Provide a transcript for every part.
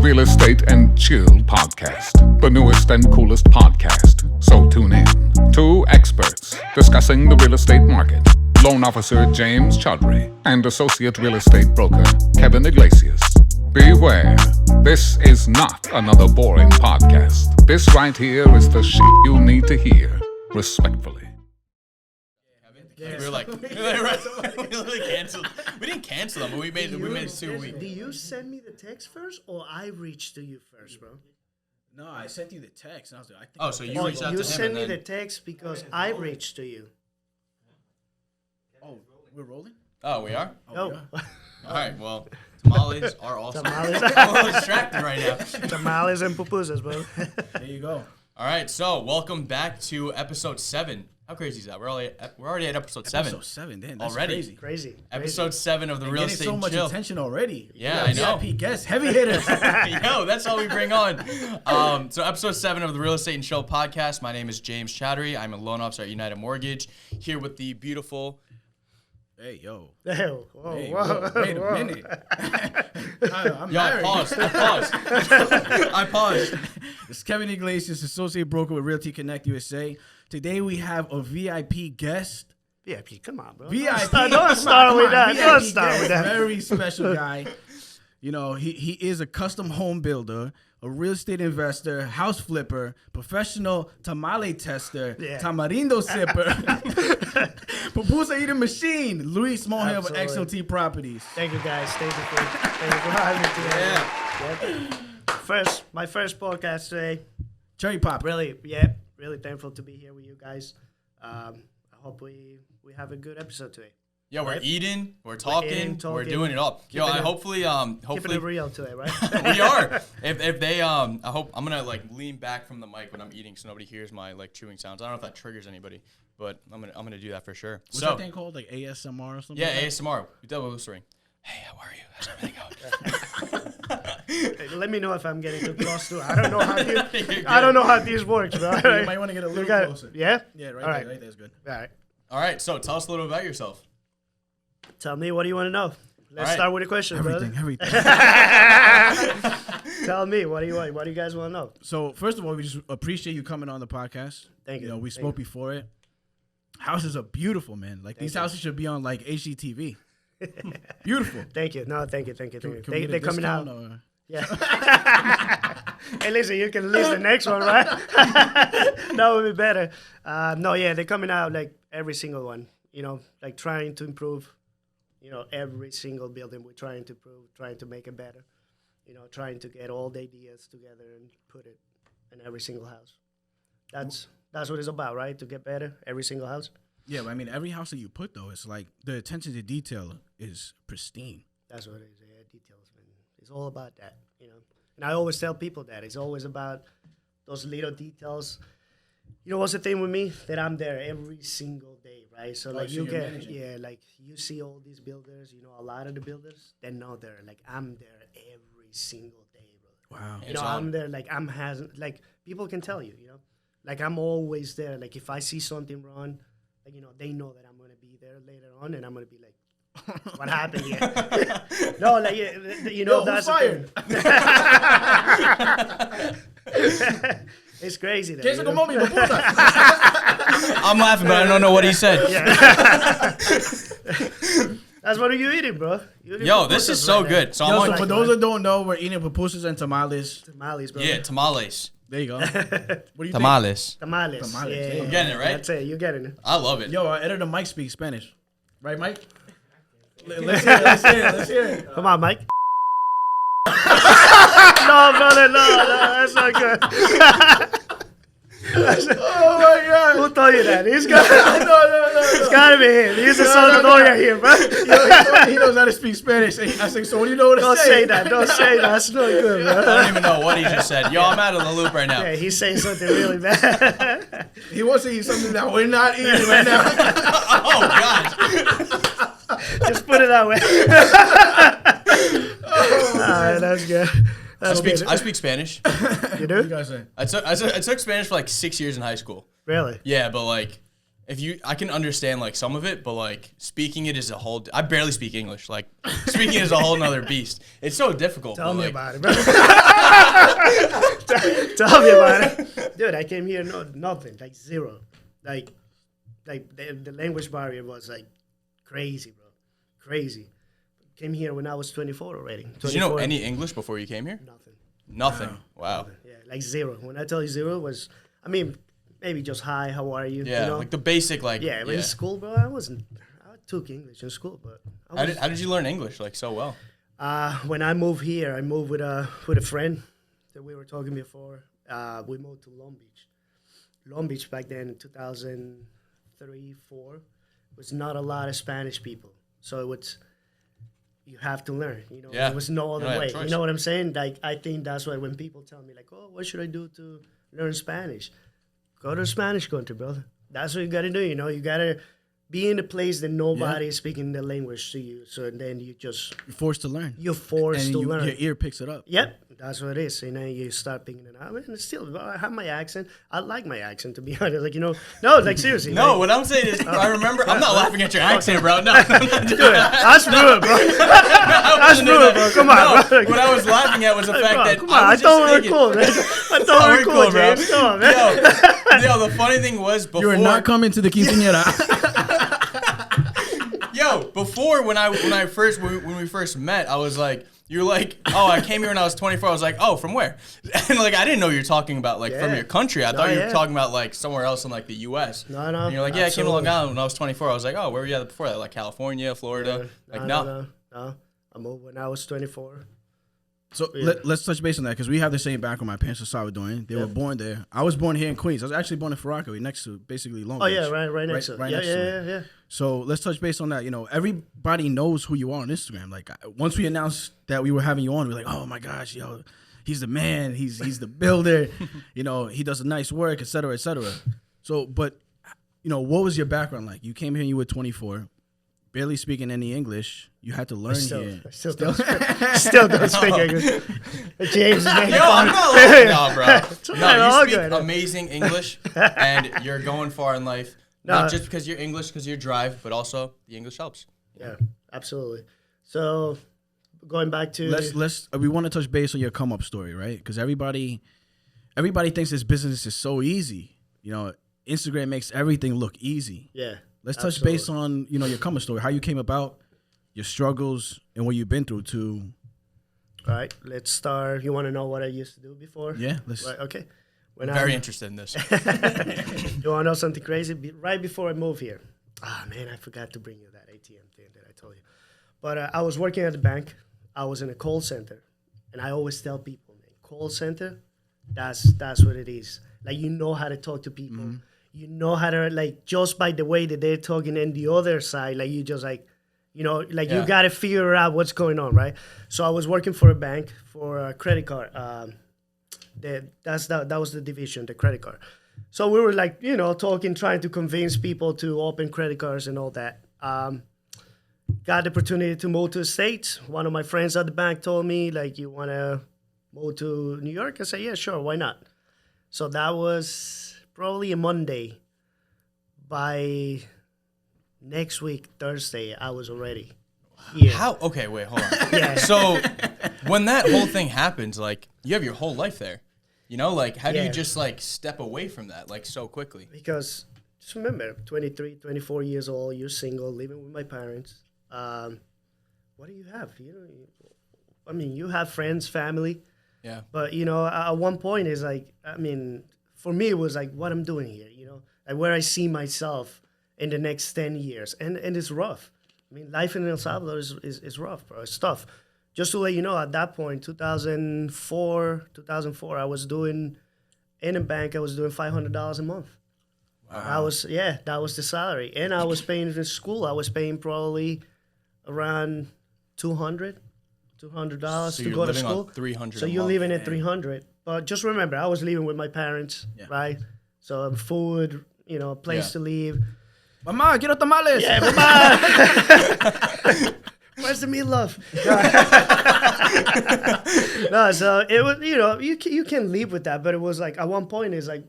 Real Estate and Chill podcast, the newest and coolest podcast. So tune in. Two experts discussing the real estate market. Loan officer James Choudhury and associate real estate broker Kevin Iglesias. Beware, this is not another boring podcast. This right here is the shit you need to hear, respectfully. We were like, we literally canceled. We didn't cancel them, but we made it 2 weeks. Do you send me the text first, or I reached to you first, bro? No, I sent you the text, and I was like, I think. Oh, so you reached out to him. You sent me and the then... text because I reached to you. Oh, we're rolling? Oh, we are? No. Yeah. All right, well, tamales are awesome. Tamales. I'm a little distracted right now. Tamales and pupusas, bro. There you go. All right, so welcome back to episode 7. How crazy is that? We're already at episode 7. Episode 7, damn, that's Already? crazy. Episode 7 of the Real Estate Getting so much Chill. attention already. Yeah, I know. VIP guests, heavy hitters. Yo, that's all we bring on. So episode 7 of the Real Estate and Chill podcast. My name is James Choudhury. I'm a loan officer at United Mortgage. Here with the beautiful... Hey, yo. Whoa, whoa, Hey, whoa, wait a minute. I'm Yo, married. I paused. This is Kevin Iglesias, associate broker with Realty Connect USA. Today we have a VIP guest. VIP, come on, bro. VIP. Don't start with that. VIP Don't start with guest. that. Very special guy. You know, he is a custom home builder, a real estate investor, house flipper, professional tamale tester, tamarindo sipper, pupusa eating machine, Luis Monge of XLT Properties. Thank you, guys. Thank you for having me today. Yeah. My first podcast today. Cherry pop. Really thankful to be here with you guys. I hope we have a good episode today. Yeah, we're eating, we're talking, we're doing it all. Yo, hopefully, keeping it real today, right? we are. If they, I hope I'm gonna like lean back from the mic when I'm eating so nobody hears my like chewing sounds. I don't know if that triggers anybody, but I'm gonna do that for sure. What's that thing called, like ASMR or something? Yeah, like ASMR. We double whispering. Hey, how are you? How's everything going? Let me know if I'm getting too close to it. I don't know how this works, bro. You might want to get a little closer. Yeah? Yeah, All right. Right there's good. All right. All right, so tell us a little about yourself. Tell me, what do you want to know? Let's start with a question, Everything. Tell me, what do you want? What do you guys want to know? So, first of all, we just appreciate you coming on the podcast. Thank you. You know, we spoke before it. Houses are beautiful, man. Like, these houses should be on, like, HGTV. Beautiful. Thank you. No, thank you. Can They're coming out. Or? Yeah. Hey, listen, you can list the next one, right? That would be better. They're coming out, like, every single one. You know, like, trying to improve. You know, every single building we're trying to improve, trying to make it better. You know, trying to get all the ideas together and put it in every single house. That's what it's about, right? To get better, every single house. Yeah, but I mean, every house that you put, though, it's like the attention to detail is pristine. That's what it is. Yeah, details, man. It's all about that, you know. And I always tell people that it's always about those little details. You know what's the thing with me? That I'm there every single day, right? So like you see all these builders, you know, a lot of the builders, they're not there. Like I'm there every single day, bro. Wow. You know, I'm there, like people can tell you, you know. Like I'm always there. Like if I see something wrong, like, you know, they know that I'm gonna be there later on and I'm gonna be like, what happened here? No, like, you know, that's fired. It's crazy. Though, I'm laughing, but I don't know what he said. Yeah. That's what are you eating, bro? Yo, this is so good. So so for those that don't know, we're eating pupusas and tamales. Tamales, bro. Yeah, tamales. There you go. What do you Tamales. Tamales. Tamales. Yeah. I'm getting it, right? That's it. You're getting it. I love it. Yo, our editor Mike speaks Spanish. Right, Mike? Let's hear it. Come on, Mike. No, brother, no, that's not good. Oh my God! Who told you that? He's got. No. It's gotta be him. He's a Salvador here, bro. He knows how to speak Spanish. I said, so what do you know what to Don't say? say that. Don't say that. That's not good, bro. I don't even know what he just said. Yo, I'm out of the loop right now. Yeah, he's saying something really bad. He wants to eat something that we're not eating right now. Oh, God. Just put it that way. All right, that's good. I speak Spanish. You do? What you guys say? I took Spanish for like 6 years in high school. Really? Yeah, but like I can understand like some of it, but like speaking it is a whole. I barely speak English. Like speaking is a whole nother beast. It's so difficult. Tell me like, about it, bro. Tell me about it, dude. I came here nothing, like zero, like the language barrier was like crazy, bro, crazy. Came here when I was 24 already. 24. Did you know any English before you came here? Nothing. Wow. Yeah, like zero. When I tell you zero was, I mean, maybe just hi, how are you? Yeah, you know? like the basic, like. Yeah, but in school, bro, I took English in school, but how did you learn English like so well? When I moved here, I moved with a friend that we were talking before. We moved to Long Beach. Long Beach back then in 2003, 4 was not a lot of Spanish people, so it was. You have to learn, you know. Yeah. There was no other way. Choice. You know what I'm saying? Like I think that's why when people tell me like, "Oh, what should I do to learn Spanish?" Go to a Spanish country, brother. That's what you got to do. You know, you got to be in a place that nobody is speaking the language to you. So then you're forced to learn. You're forced to learn. Your ear picks it up. Yep, that's what it is. And then you start picking it up. And still, I have my accent. I like my accent, to be honest. Like, you know, no, like seriously. No, like, what I'm saying is, I remember, I'm not laughing at your accent, bro. No, dude, that's rude, bro. That's rude, bro. Come on, bro. What I was laughing at was the fact that come on, I thought we were cool, man. I thought we were cool, bro. James. Come on, man. Yo, the funny thing was before. You are not coming to the quinceañera. Yo, before when we first met, I was like, you're like, oh, I came here when I was 24. I was like, oh, from where? And like, I didn't know you were talking about like from your country. I thought you were talking about like somewhere else in like the U.S. No. And you're like, yeah, I came to Long Island when I was 24. I was like, oh, where were you at before that? Like California, Florida? No. I moved when I was 24. So let's touch base on that because we have the same background. My parents are Salvadorian. They were born there. I was born here in Queens. I was actually born in Rockaway, next to basically Long Beach. Oh yeah, right next to it. Yeah. So let's touch base on that. You know, everybody knows who you are on Instagram. Like once we announced that we were having you on, we're like, oh my gosh, yo, he's the man. He's the builder. You know, he does nice work, et cetera, et cetera. So, but you know, what was your background like? You came here and you were 24. Barely speaking any English, you had to learn here. Still don't speak English. James is making fun. No, bro. No, you speak amazing English, and you're going far in life. Not just because you're English, because you drive, but also the English helps. Yeah, absolutely. So, going back to let's we want to touch base on your come up story, right? Because everybody thinks this business is so easy. You know, Instagram makes everything look easy. Yeah. Let's touch base on, you know, your come up story, how you came about, your struggles, and what you've been through to. All right, let's start. You want to know what I used to do before? Yeah, let's. Right, okay. Very interested in this. You want to know something crazy? Right before I moved here. Man, I forgot to bring you that ATM thing that I told you. But I was working at the bank. I was in a call center. And I always tell people, man, call center, that's what it is. Like, you know how to talk to people. Mm-hmm. You know how to, like, just by the way that they're talking in the other side, like, you just, like, you know, like, you got to figure out what's going on, right? So I was working for a bank for a credit card. That was the division, the credit card. So we were, like, you know, talking, trying to convince people to open credit cards and all that. Got the opportunity to move to the States. One of my friends at the bank told me, like, you want to move to New York? I said, yeah, sure, why not? So that was probably a Monday. By next week, Thursday, I was already here. How? Okay, wait, hold on. Yeah. So when that whole thing happens, like, you have your whole life there. You know, like, how do you just, like, step away from that, like, so quickly? Because, just remember, 23, 24 years old, you're single, living with my parents. What do you have? You know, I mean, you have friends, family. Yeah. But, you know, at one point, it's like, I mean, for me, it was like, what I'm doing here, you know, like where I see myself in the next 10 years. And it's rough. I mean, life in El Salvador is rough, bro. It's tough. Just to let you know, at that point, 2004, I was doing, in a bank, I was doing $500 a month. Wow. That was the salary. And I was paying in school. I was paying probably around $200 to go to school. $300. So you're living at $300. But just remember, I was living with my parents, right? So food, you know, place to live. Mama, quiero tamales. Yeah, mama. Where's the meatloaf? No, so it was, you know, you can live with that, but it was like at one point, it's like,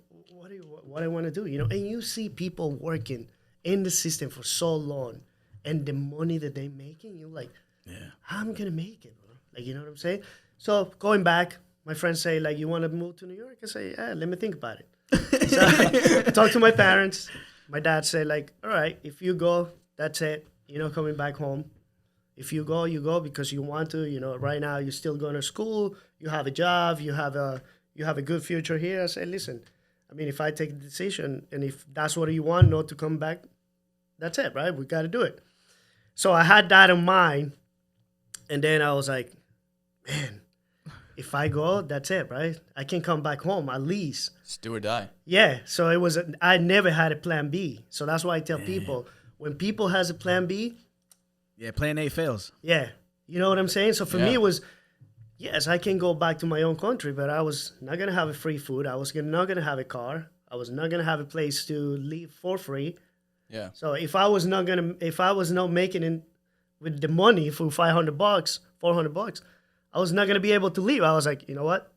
what I want to do, you know. And you see people working in the system for so long, and the money that they're making, you're like, how am I gonna make it, bro? Like, you know what I'm saying? So going back, my friends say, like, you want to move to New York? I say, yeah, let me think about it. So I talk to my parents. My dad said, like, all right, if you go, that's it. You're not coming back home. If you go, you go because you want to. You know, right now you're still going to school. You have a job. You have a good future here. I said, listen, I mean, if I take the decision and if that's what you want, not to come back, that's it, right? We got to do it. So I had that in mind. And then I was like, man, if I go, that's it, right? I can come back home at least. It's do or die. Yeah. So it was, I never had a plan B. So that's why I tell people, when people has a plan B. Yeah, plan A fails. Yeah. You know what I'm saying? So for me, it was, yes, I can go back to my own country, but I was not going to have a free food. I was not going to have a car. I was not going to have a place to live for free. Yeah. So if I was not making it with the money for $500, $400, I was not going to be able to leave. I was like, you know what?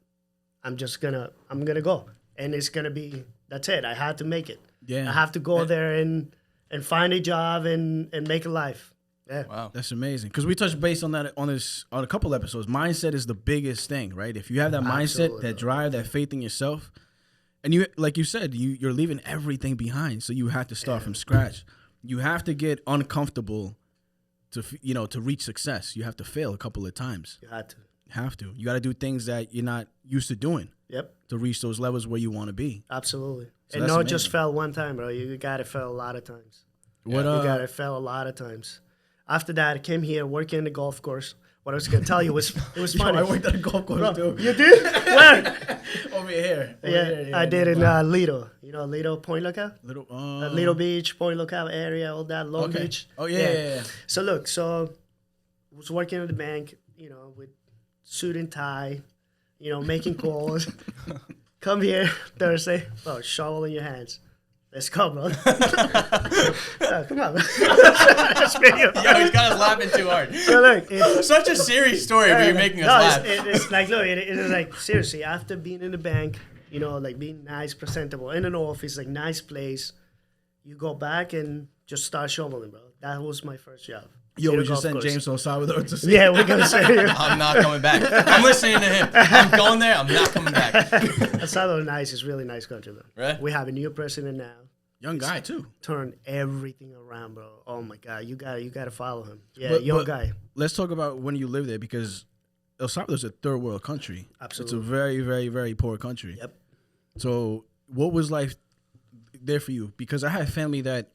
I'm going to go. And it's going to be, that's it. I had to make it. Yeah. I have to go there and find a job and make a life. Yeah. Wow. That's amazing. Because we touched base on that on a couple episodes. Mindset is the biggest thing, right? If you have that mindset, that drive, that faith in yourself, and you, like you said, you're leaving everything behind. So you have to start from scratch. You have to get uncomfortable to reach success. You have to fail a couple of times. You had to. You got to do things that you're not used to doing. Yep. To reach those levels where you want to be. Absolutely. So and not not just fail one time, bro. You got to fail a lot of times. You got to fail a lot of times. After that, I came here working in the golf course. What I was going to tell you was, it was funny. I worked at a golf course too. You did? Where? Over here. I did in Lido. You know Lido, Point Lookout? Lido Beach, Point Lookout area, all that, Long Beach. Oh, yeah. So look, I was working at the bank, you know, with suit and tie, you know, making calls. Come here Thursday. Oh, shovel in your hands. Let's go, bro. Come on, bro. Yo, he's got us laughing too hard. So look, it's such a serious story, but you're making us laugh. It's like, look, it is like, seriously, after being in the bank, you know, like being nice, presentable, in an office, like nice place, you go back and just start shoveling, bro. That was my first job. Yo, we just sent James to Salvador to see. Yeah, we're going to say I'm not coming back. I'm listening to him. I'm going there. I'm not coming back. Salvador nice. It's really nice country, bro. Right? We have a new president now. Young guy, too. Turn everything around, bro. Oh, my God. You got to follow him. Yeah, young guy. Let's talk about when you lived there, because El Salvador's a third world country. Absolutely. It's a very, very, very poor country. Yep. So what was life there for you? Because I had family that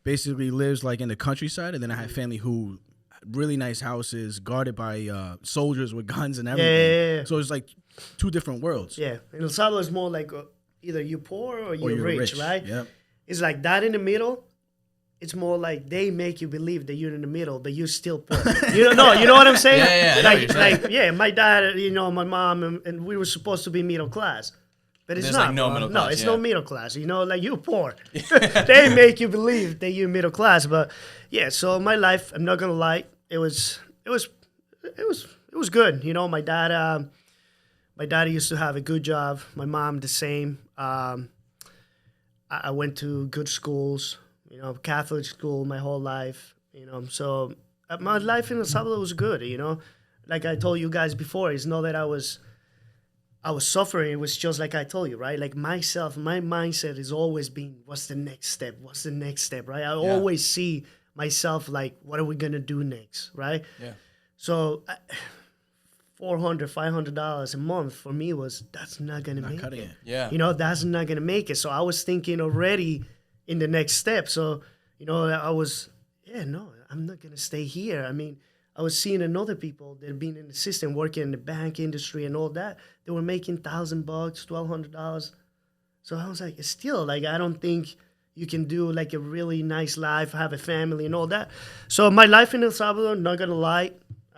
basically lives like in the countryside, and then I had family who really nice houses guarded by soldiers with guns and everything. Yeah. So it's like two different worlds. Yeah. And El Salvador is more like either you're poor or you're rich, right? Yep. It's like that in the middle. It's more like they make you believe that you're in the middle, but you're still poor. You know what I'm saying? Yeah. My dad, you know, my mom, and we were supposed to be middle class. But it's There's not. like no middle class. No, it's no middle class. You know, like you're poor. They make you believe that you're middle class. But yeah, so my life, I'm not gonna lie, it was good. You know, my dad used to have a good job. My mom the same. I went to good schools. You know, Catholic school my whole life. You know, so my life in El Salvador was good. You know, like I told you guys before, it's not that I was suffering. It was just like I told you, right? Like my mindset has always been, what's the next step? What's the next step, right? I always see myself like, what are we going to do next, right? Yeah. So $400, $500 a month for me that's not going to make it. Yeah. You know, that's not going to make it. So I was thinking already in the next step. So, you know, I'm not going to stay here. I mean, I was seeing another people that have been in the system, working in the bank industry and all that. They were making $1,000, $1,200. So I was like, it's still like, I don't think you can do like a really nice life, have a family and all that. So my life in El Salvador, not gonna lie,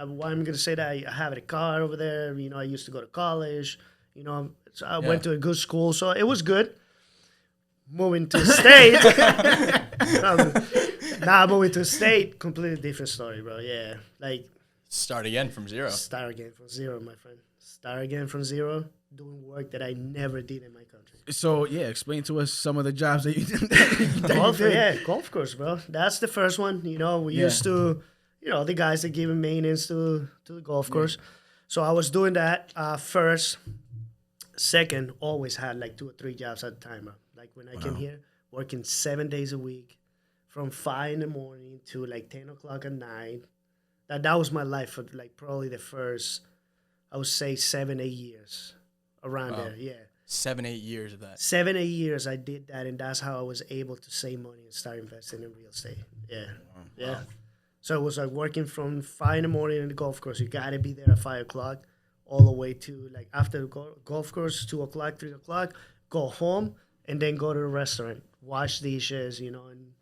why I'm gonna say that I have a car over there. You know, I used to go to college. You know, so I went to a good school, so it was good. Moving to the state. Moving to the state, completely different story, bro. Yeah, like start again from zero. Start again from zero, my friend. Start again from zero. doing work that I never did in my country. So yeah, explain to us some of the jobs that you did. Golf course, bro. That's the first one. We used to, the guys that give maintenance to the golf course. So I was doing that first. Second, always had like 2 or 3 jobs at a time. Like when I came here, working 7 days a week, from 5 in the morning to like 10 o'clock at night. That was my life for like probably the first, I would say 7-8 years around there. Yeah. 7-8 years of that. 7-8 years I did that, and that's how I was able to save money and start investing in real estate. Yeah. Yeah. Wow. So it was like working from 5 in the morning in the golf course. You got to be there at 5 o'clock all the way to like after the golf course, 2 o'clock, 3 o'clock, go home and then go to the restaurant, wash dishes, and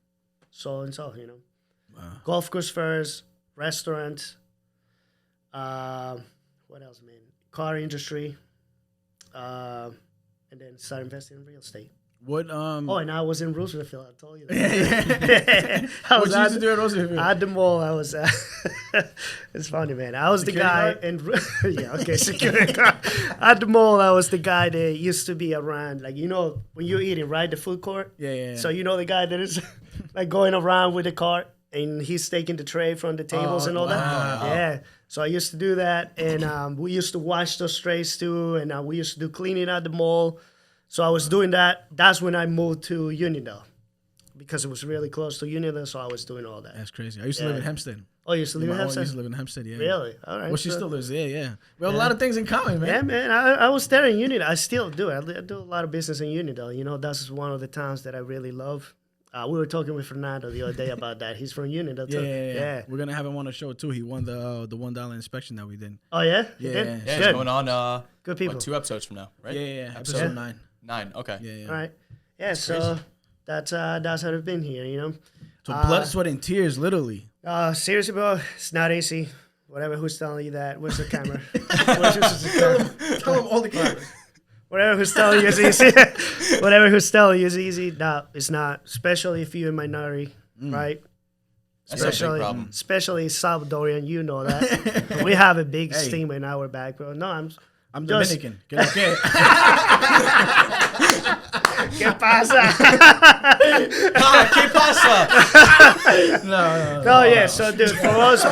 so. Wow. Golf course first, restaurant, what else, man? Car industry, and then start investing in real estate. What? And I was in Roosevelt. I told you that. What you used to do at Roosevelt? At the mall, I was. It's funny, man. I was the guy, security guard. At the mall, I was the guy that used to be around, like when you're eating, right, the food court. Yeah. So the guy that is like going around with the cart, and he's taking the tray from the tables and all that. Yeah. So I used to do that, and we used to wash those trays too, and we used to do cleaning at the mall. So I was doing that. That's when I moved to Uniondale because it was really close to Uniondale, so I was doing all that. That's crazy. I used to live in Hempstead. Oh, you used to live in Hempstead? I used to live in Hempstead, yeah. Really? All right. Well, she still lives there, yeah. We have a lot of things in common, man. Yeah, man. I was there in Uniondale. I still do. I do a lot of business in Uniondale. That's one of the towns that I really love. We were talking with Fernando the other day about that. He's from Uniondale, too. Yeah. We're going to have him on the show, too. He won the $1 inspection that we did. Oh, yeah? Yeah. It's going on good people. 2 episodes from now, right? Yeah. Episode 9. 9, okay. Yeah. All right. Yeah, so that's how I've been here, So blood, sweat, and tears, literally. Seriously, bro, it's not easy. Whatever, who's telling you that? Where's the camera? Tell him all the cameras. Whatever who's telling you it's easy. Whatever who's telling you is easy. No, it's not. Especially if you're a minority, right? That's a big problem. Especially Salvadorian, you know that. We have a big stigma in our back, bro. No, I'm Dominican. ¿Qué pasa? ¿Qué pasa? No, yeah. So, dude, for us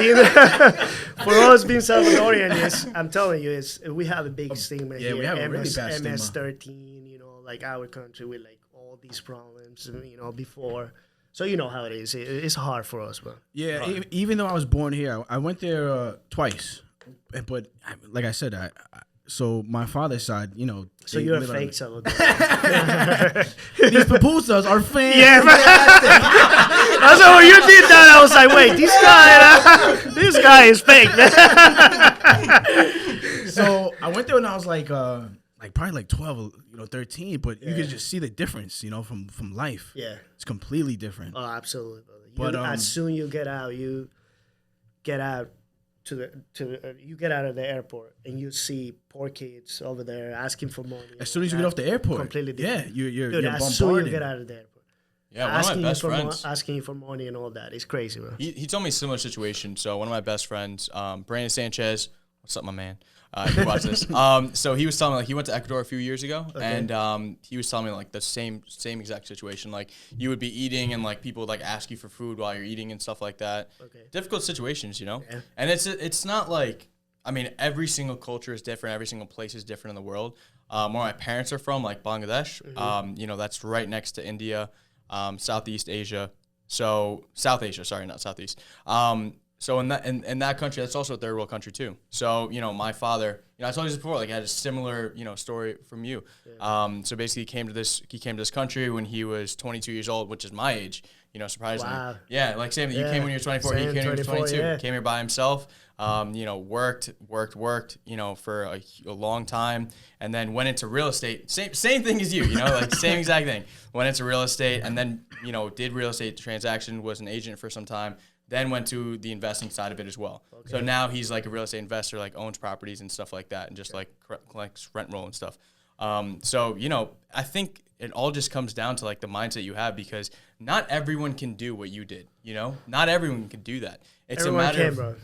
being Salvadorian, I'm telling you, we have a big stigma here. We have a really bad stigma. MS-13, like our country with like all these problems, before. So you know how it is. It's hard for us, bro. Yeah, even though I was born here, I went there twice, but like I said, so my father's side, So you're a fake Salvador. These pupusas are fake. Yeah, that's when you did that. I was like, wait, this guy is fake, man. So I went there when I was like probably like 12, 13, but you could just see the difference, from life. Yeah, it's completely different. Oh, absolutely. But as soon you get out, you get out of the airport and you see poor kids over there asking for money. As soon as you get off the airport, completely different. Yeah, you're Dude, as soon as you get out of the airport. Yeah, one of my best friends asking you for money and all that. It's crazy, bro. He told me a similar situation. So one of my best friends, Brandon Sanchez, what's up, my man? You watch this. So he was telling me like he went to Ecuador a few years ago, and he was telling me like the same exact situation. Like you would be eating, and like people would like ask you for food while you're eating and stuff like that. Okay. Difficult situations, Yeah. And it's not like, I mean, every single culture is different. Every single place is different in the world. Where my parents are from, like Bangladesh, that's right next to India, Southeast Asia. So South Asia, sorry, not Southeast. So in that country, that's also a third world country too. So my father, I told you this before, like I had a similar story from you. Yeah. So basically, he came to this country when he was 22 years old, which is my age. Surprisingly. Wow. Yeah, like same. You came when you were 24. He came when he was 22. Yeah. Came here by himself. Worked. For a long time, and then went into real estate. Same thing as you. Like same exact thing. Went into real estate, and then did real estate transaction. Was an agent for some time. Then went to the investing side of it as well. Okay. So now he's like a real estate investor, like owns properties and stuff like that, and just like collects rent roll and stuff. So I think it all just comes down to like the mindset you have, because not everyone can do what you did. Not everyone can do that. It's Everyone a matter can, of, bro.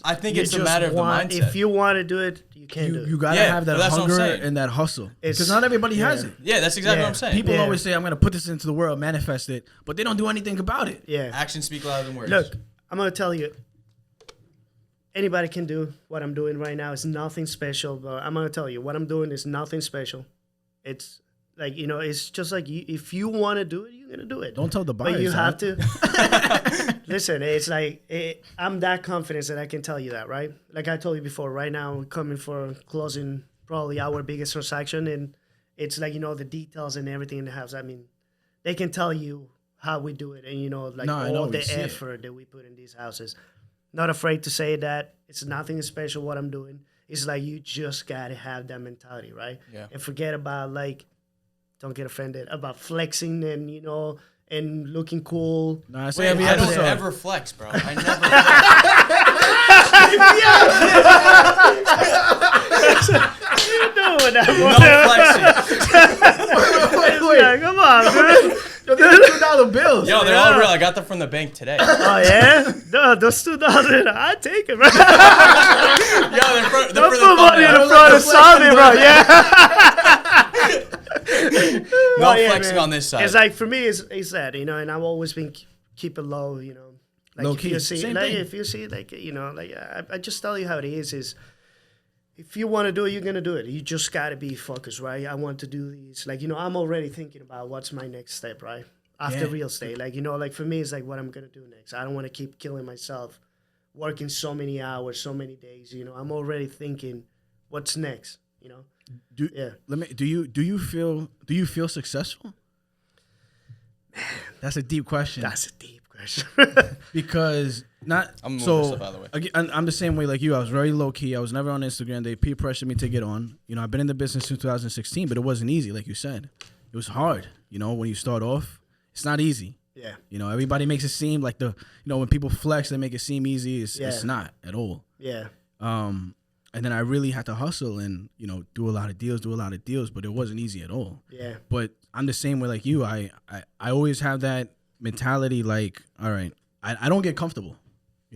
I think it's a matter of the mindset. If you want to do it, you can do it. You gotta have that hunger and that hustle, because not everybody has it. Yeah, that's exactly what I'm saying. People always say, I'm gonna put this into the world, manifest it, but they don't do anything about it. Yeah, actions speak louder than words. Look, I'm gonna tell you, anybody can do what I'm doing right now. It's nothing special, but I'm gonna tell you, what I'm doing is nothing special. It's like, it's just like if you want to do it, you're gonna do it. Don't tell the buyers. But you have to. Listen, it's like I'm that confident that I can tell you that, right? Like I told you before, right now we're coming for closing probably our biggest transaction, and it's like the details and everything in the house. I mean, they can tell you how we do it, and all the effort that we put in these houses. Not afraid to say that it's nothing special what I'm doing. It's like you just gotta have that mentality, right? Yeah. And forget about don't get offended about flexing and and looking cool. No, I don't ever flex, bro. I never. No flexing. Wait. Come on, dude. Yo, they're $2 bills. Yo, they're all real. I got them from the bank today. Oh yeah, no, those $2. I take it, bro. Yo, they're for Don't the put money in the front of something, bro. Yeah. No flexing on this side. It's like for me, it's that and I've always been keep it low, like low if key. you see, Same like thing. if you see, I just tell you how it is. If you want to do it, you're gonna do it. You just gotta be focused, right? I want to do these, I'm already thinking about what's my next step, right? After real estate, for me, it's like what I'm gonna do next. I don't want to keep killing myself, working so many hours, so many days. I'm already thinking, what's next? Do you feel successful? That's a deep question. That's a deep question. Because I'm so by the way. Again, I'm the same way like you. I was very low key. I was never on Instagram. They peer pressured me to get on. I've been in the business since 2016, but it wasn't easy, like you said. It was hard. When you start off, it's not easy. Yeah. Everybody makes it seem like when people flex, they make it seem easy. It's not at all. Yeah. And then I really had to hustle and, do a lot of deals, but it wasn't easy at all. Yeah. But I'm the same way like you. I always have that mentality like, all right, I don't get comfortable.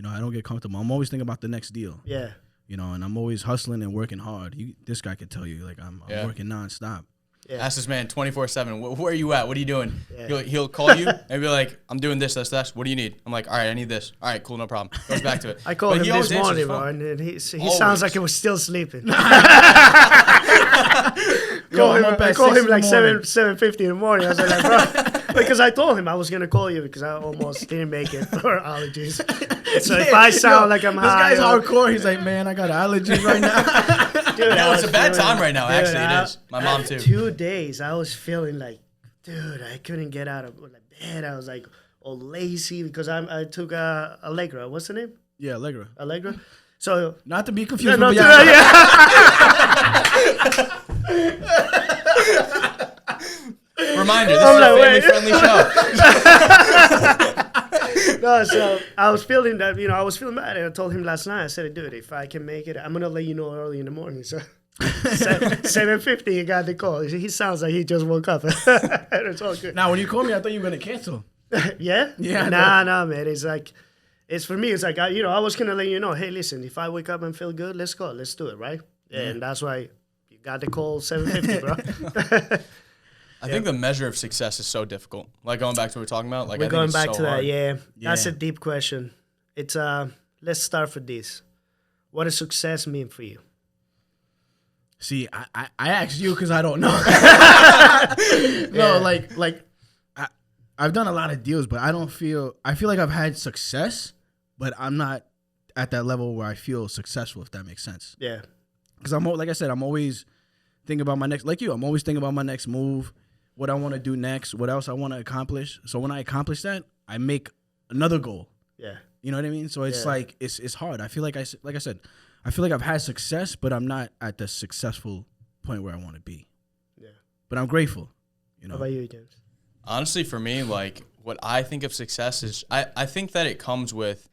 I don't get comfortable. I'm always thinking about the next deal. Yeah. And I'm always hustling and working hard. This guy could tell you, like, I'm working nonstop. Yeah. Ask this man 24/7. Where are you at? What are you doing? Yeah. He'll call you and be like, I'm doing this. What do you need? I'm like, all right, I need this. All right, cool, no problem. Goes back to it. I called him this morning, bro, and he sounds like he was still sleeping. I called him like 7:50 in the morning. I was like, bro, because I told him I was gonna call you because I almost didn't make it for allergies. So if I sound like I'm high, this guy's hardcore. He's like, man, I got allergies right now. Dude, no, it's a bad time right now. Actually, it is. My mom too. 2 days, I was feeling like, dude, I couldn't get out of bed. I was like, all lazy because I took Allegra. What's the name? Yeah, Allegra. Allegra. So not to be confused. No, with Reminder: this is a family-friendly show. No, so I was feeling that, I was feeling bad. And I told him last night, I said, dude, if I can make it, I'm going to let you know early in the morning. So 7:50, he got the call. He sounds like he just woke up. It's all good. Now, when you called me, I thought you were going to cancel. Yeah? Yeah. Nah, man. It's like, for me, it's like, I was going to let you know, hey, listen, if I wake up and feel good, let's go. Let's do it, right? Yeah. And that's why you got the call 7:50, bro. I think the measure of success is so difficult. Like going back to what we're talking about. Like we're going back to hard. that, yeah. That's a deep question. It's let's start with this. What does success mean for you? See, I asked you because I don't know. No, like I've done a lot of deals, but I feel like I've had success, but I'm not at that level where I feel successful, if that makes sense. Yeah. Because like I said, I'm always thinking about my next, like you, I'm always thinking about my next move, what I want to do next, what else I want to accomplish. So when I accomplish that, I make another goal. Yeah. You know what I mean? So it's like, it's hard. I feel like I said, I feel like I've had success, but I'm not at the successful point where I want to be. Yeah. But I'm grateful. How about you, James? Honestly, for me, like what I think of success is, I think that it comes with,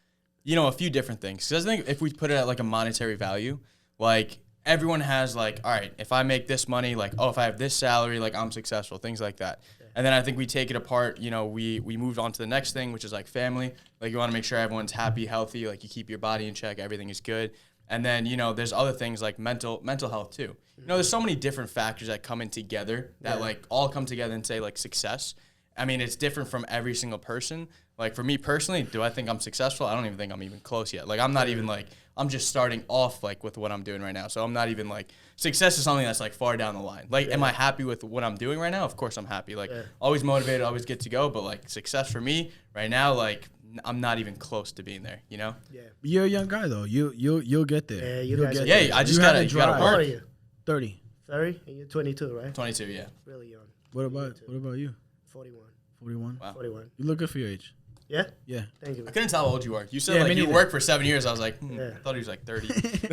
a few different things. Because I think if we put it at like a monetary value, like everyone has like, all right, if I make this money, like, oh, if I have this salary, like I'm successful, things like that. Yeah. And then I think we take it apart, you know, we moved on to the next thing, which is like family. Like you want to make sure everyone's happy, healthy, like you keep your body in check, everything is good. And then, you know, there's other things like mental health too. You know, there's so many different factors that come in together that like all come together and say like success. I mean, it's different from every single person. Like for me personally, do I think I'm successful? I don't even think I'm even close yet. Like I'm not even like, I'm just starting off like with what I'm doing right now. So I'm not even like, success is something that's like far down the line. Like, am I happy with what I'm doing right now? Of course I'm happy. Like always motivated, always get to go. But like success for me right now, like I'm not even close to being there, you know? Yeah. You're a young guy though. You'll get there. Yeah, you'll get there. Yeah, I just gotta How old are work. you? 30. 30? And you're 22, right? 22, yeah. Really young. What about you? 41. 41. Wow. 41. You look good for your age. Yeah? Yeah. Thank you. I couldn't tell how old you are. You said like you worked for 7 years. I was like, I thought he was like 30.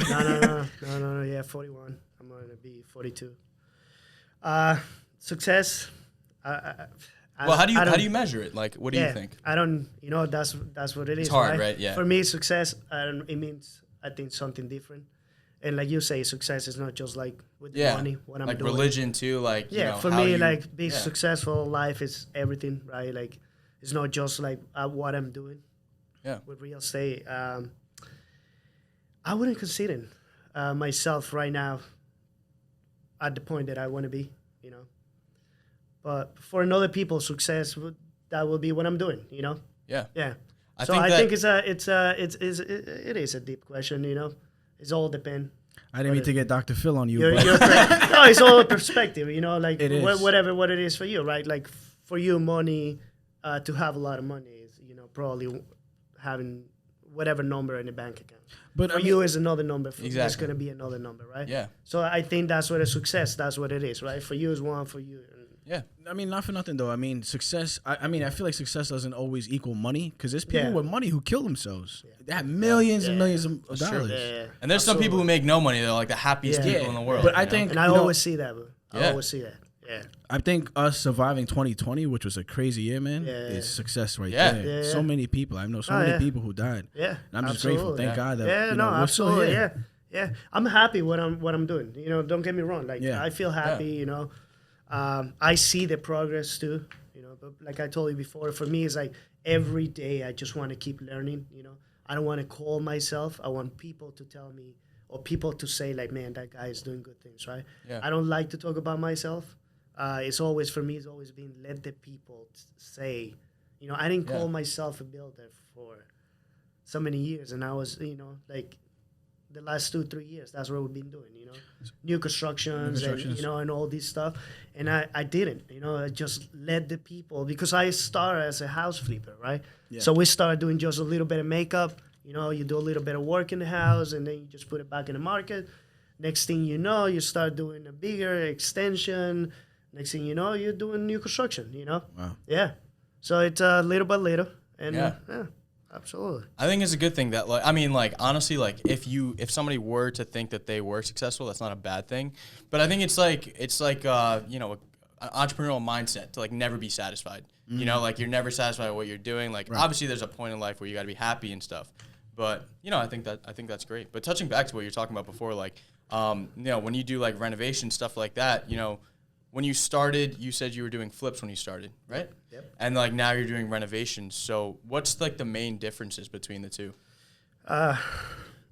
No. Yeah, 41. I'm going to be 42. Success. Well, how do you measure it? Like, what do you think? I don't. You know, that's what it is. It's hard, right? Yeah. For me, success. It means I think something different. And like you say, success is not just like with the money. What I'm like doing. religion too. Like you know, for me, like being successful, life is everything, right? Like it's not just like what I'm doing. Yeah. With real estate, I wouldn't consider myself right now at the point that I want to be. You know. But for another people, success that will be what I'm doing. You know. Yeah. Yeah. I think it is a deep question. You know, it's all depend. I didn't mean to get Dr. Phil on you. No, it's all a perspective. You know, like whatever what it is for you, right? Like for you, money, to have a lot of money is probably having whatever number in the bank account. But for you is another number. For it's going to be another number, right? Yeah. So I think that's what a success. That's what it is, right? For you is one. For you. Yeah. I mean, not for nothing, though. I mean, success, I feel like success doesn't always equal money because there's people with money who kill themselves. Yeah. They have millions and millions of dollars. Yeah. And there's some people who make no money. They're like the happiest people in the world. But I think... And I always see that, bro. I always see that. Yeah. I think us surviving 2020, which was a crazy year, man, is success right there. Yeah. So many people. I know so many people who died. Yeah. And I'm just grateful. Thank God that we're still here. Yeah. Yeah. I'm happy what I'm doing. You know, don't get me wrong. Like I feel happy, you know. I see the progress too, you know, but like I told you before, for me, it's like every day I just want to keep learning, you know. I don't want to call myself. I want people to tell me or people to say like, man, that guy is doing good things, right? Yeah. I don't like to talk about myself. It's always been let the people say, you know, I didn't call myself a builder for so many years. And I was, you know, like the last 2-3 years, that's what we've been doing, you know, new constructions. And, you know, and all this stuff. And I didn't, you know, I just led the people because I started as a house flipper, right? Yeah. So we started doing just a little bit of makeup, you know, you do a little bit of work in the house and then you just put it back in the market. Next thing you know, you start doing a bigger extension. Next thing you know, you're doing new construction, you know? Wow. Yeah. So it's little by little. And yeah. Absolutely. I think it's a good thing that, like, I mean, like, honestly, like, if somebody were to think that they were successful, that's not a bad thing. But I think it's like you know, an entrepreneurial mindset to like never be satisfied. Mm-hmm. You know, like you're never satisfied with what you're doing. Like obviously, there's a point in life where you got to be happy and stuff. But you know, I think that's great. But touching back to what you're talking about before, like, you know, when you do like renovation stuff like that, you know. When you started, you said you were doing flips when you started, right? Yep. And like now you're doing renovations. So what's like the main differences between the two? I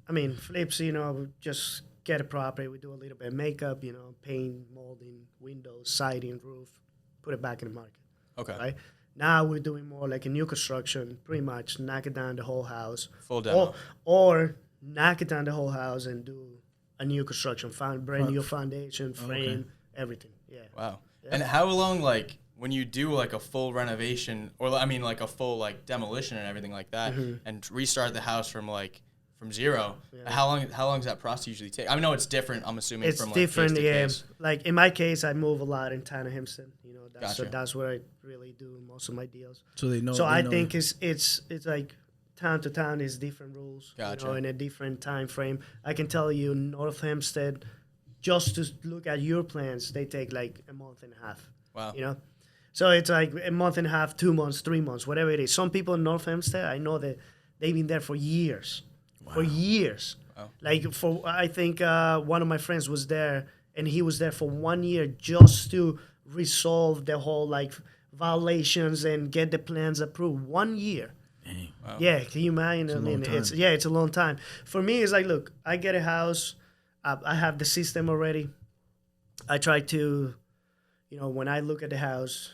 mean, flips, you know, just get a property. We do a little bit of makeup, you know, paint, molding, windows, siding, roof, put it back in the market. Okay. Right? Now we're doing more like a new construction, pretty much knock it down the whole house. Full demo. Or knock it down the whole house and do a new construction, brand new foundation, frame, everything. Yeah. Wow. Yeah. And how long, like, when you do like a full renovation, or I mean, like a full like demolition and everything like that, and restart the house from zero? Yeah. How long does that process usually take? I know it's different. I'm assuming it's from like different. Case to case. Like in my case, I move a lot in Tanner Hempstead. You know, gotcha. So that's where I really do most of my deals. So they know. So I think it's like town to town is different rules. Gotcha. You know, in a different time frame. I can tell you, North Hempstead. Just to look at your plans, they take like a month and a half. Wow. You know? So it's like a month and a half, 2 months, 3 months, whatever it is. Some people in North Hempstead, I know that they've been there for years. Wow. For years. Like I think one of my friends was there, and he was there for 1 year just to resolve the whole like violations and get the plans approved. 1 year. Dang. Wow. Yeah, can you imagine? I mean, it's a long time. For me, it's like, look, I get a house, I have the system already. I try to, when I look at the house,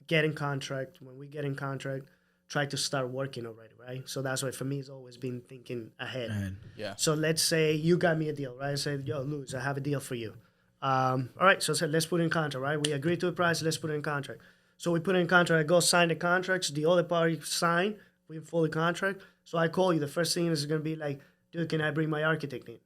get in contract. When we get in contract, try to start working already, right? So that's why for me, it's always been thinking ahead. Yeah. So let's say you got me a deal, right? I said, yo, Luis, I have a deal for you. All right, so I said, let's put it in contract, right? We agreed to a price, let's put it in contract. So we put it in contract, I go sign the contracts, the other party sign, we fully contract. So I call you, the first thing is going to be like, dude, can I bring my architect in?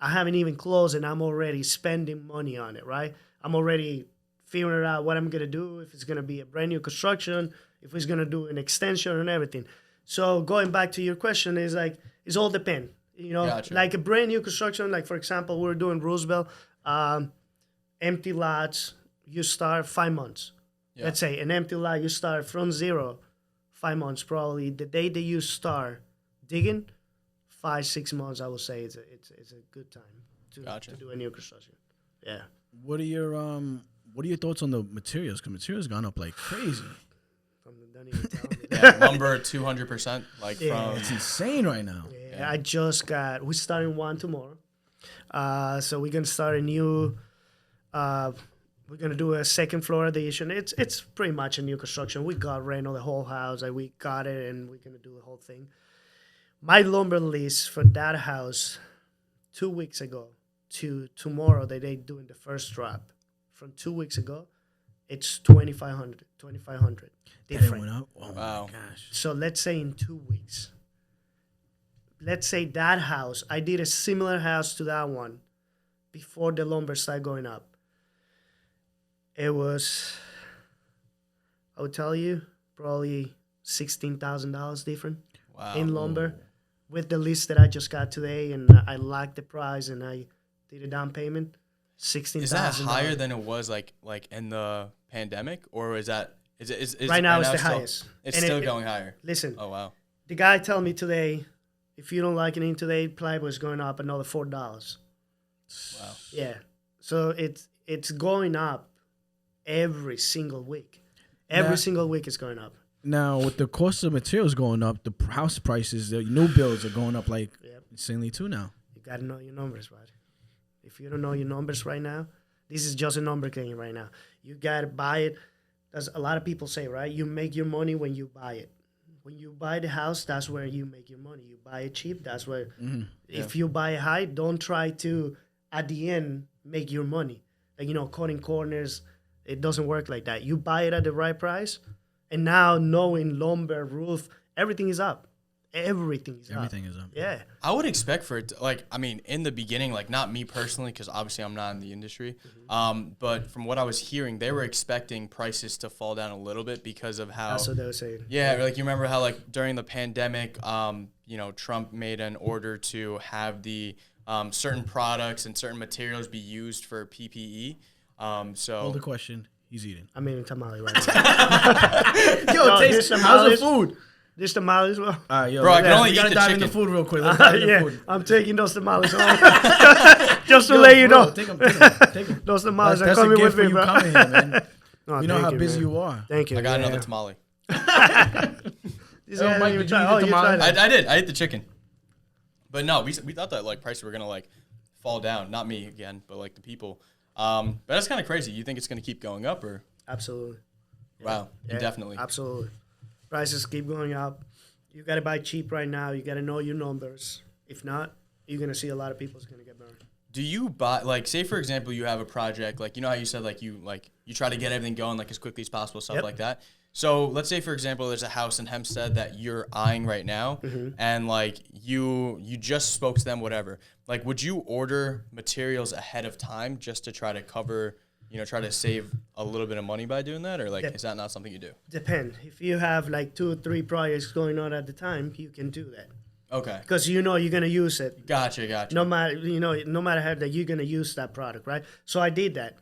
I haven't even closed and I'm already spending money on it, right? I'm already figuring out what I'm going to do, if it's going to be a brand new construction, if it's going to do an extension and everything. So going back to your question is like, it's all depend. Gotcha. Like a brand new construction, like for example, we're doing Roosevelt, empty lots, you start 5 months. Yeah. Let's say an empty lot, you start from 0, 5 months probably. The day that you start digging, 5-6 months, I would say it's a good time to do a new construction. Yeah. What are your thoughts on the materials? Because materials gone up like crazy. Don't even tell me. Yeah, lumber 200%. It's insane right now. Yeah, I just we're starting one tomorrow. So we're gonna start a new. We're gonna do a second floor addition. It's pretty much a new construction. We got rental the whole house. Like we got it, and we're gonna do the whole thing. My lumber lease for that house, 2 weeks ago to tomorrow that they doing the first drop. From 2 weeks ago, it's 2,500 different. Went up? Oh wow. My gosh. So let's say in 2 weeks. Let's say that house, I did a similar house to that one before the lumber started going up. It was, I would tell you, probably $16,000 different in lumber. With the list that I just got today, and I liked the price, and I did a down payment, $16,000. Is that higher than it was like in the pandemic, or is it right now? It's the highest. It's still going higher. Listen. Oh wow. The guy told me today, if you don't like anything today, plywood is going up another $4. Wow. Yeah. So it's going up every single week. Every single week it's going up. Now, with the cost of materials going up, the house prices, the new builds are going up like insanely too now. You got to know your numbers, right? If you don't know your numbers right now, this is just a number game right now. You got to buy it. As a lot of people say, right? You make your money when you buy it. When you buy the house, that's where you make your money. You buy it cheap, that's where. Mm-hmm. If you buy it high, don't try to, at the end, make your money. Like, cutting corners, it doesn't work like that. You buy it at the right price, and now knowing lumber, roof, everything is up. Everything is up. Yeah. I would expect for it to, in the beginning, not me personally, because obviously I'm not in the industry, but from what I was hearing, they were expecting prices to fall down a little bit because of how... That's what they were saying. Yeah, you remember how, during the pandemic, Trump made an order to have the certain products and certain materials be used for PPE. Hold the question. He's eating. I'm eating tamale right now. Yo, taste how's the food? This tamales, well. Yo, bro, I can only eat the dive chicken. into food real quick. Let's dive into food. I'm taking those tamales home. Just to let you know. Take them. Those tamales that's are coming with me, you bro. Coming here, man. Oh, you know how busy you are. Thank you. I got another tamale. Mike, did you eat the tamale? I did. I ate the chicken. But no, we thought that prices were gonna fall down. Not me again, but the people. But that's kind of crazy. You think it's gonna keep going up, or? Absolutely. Wow. Yeah, definitely. Absolutely. Prices keep going up. You got to buy cheap right now. You got to know your numbers. If not, you're going to see a lot of people's going to get burned. Do you buy, say for example, you have a project, how you said, you try to get everything going, as quickly as possible, stuff like that. So let's say, for example, there's a house in Hempstead that you're eyeing right now, and, you just spoke to them, whatever. Would you order materials ahead of time just to try to cover, try to save a little bit of money by doing that, or, is that not something you do? Depend. If you have, 2 or 3 projects going on at the time, you can do that. Okay. Because you're going to use it. Gotcha. No matter how that you're going to use that product, right? So I did that.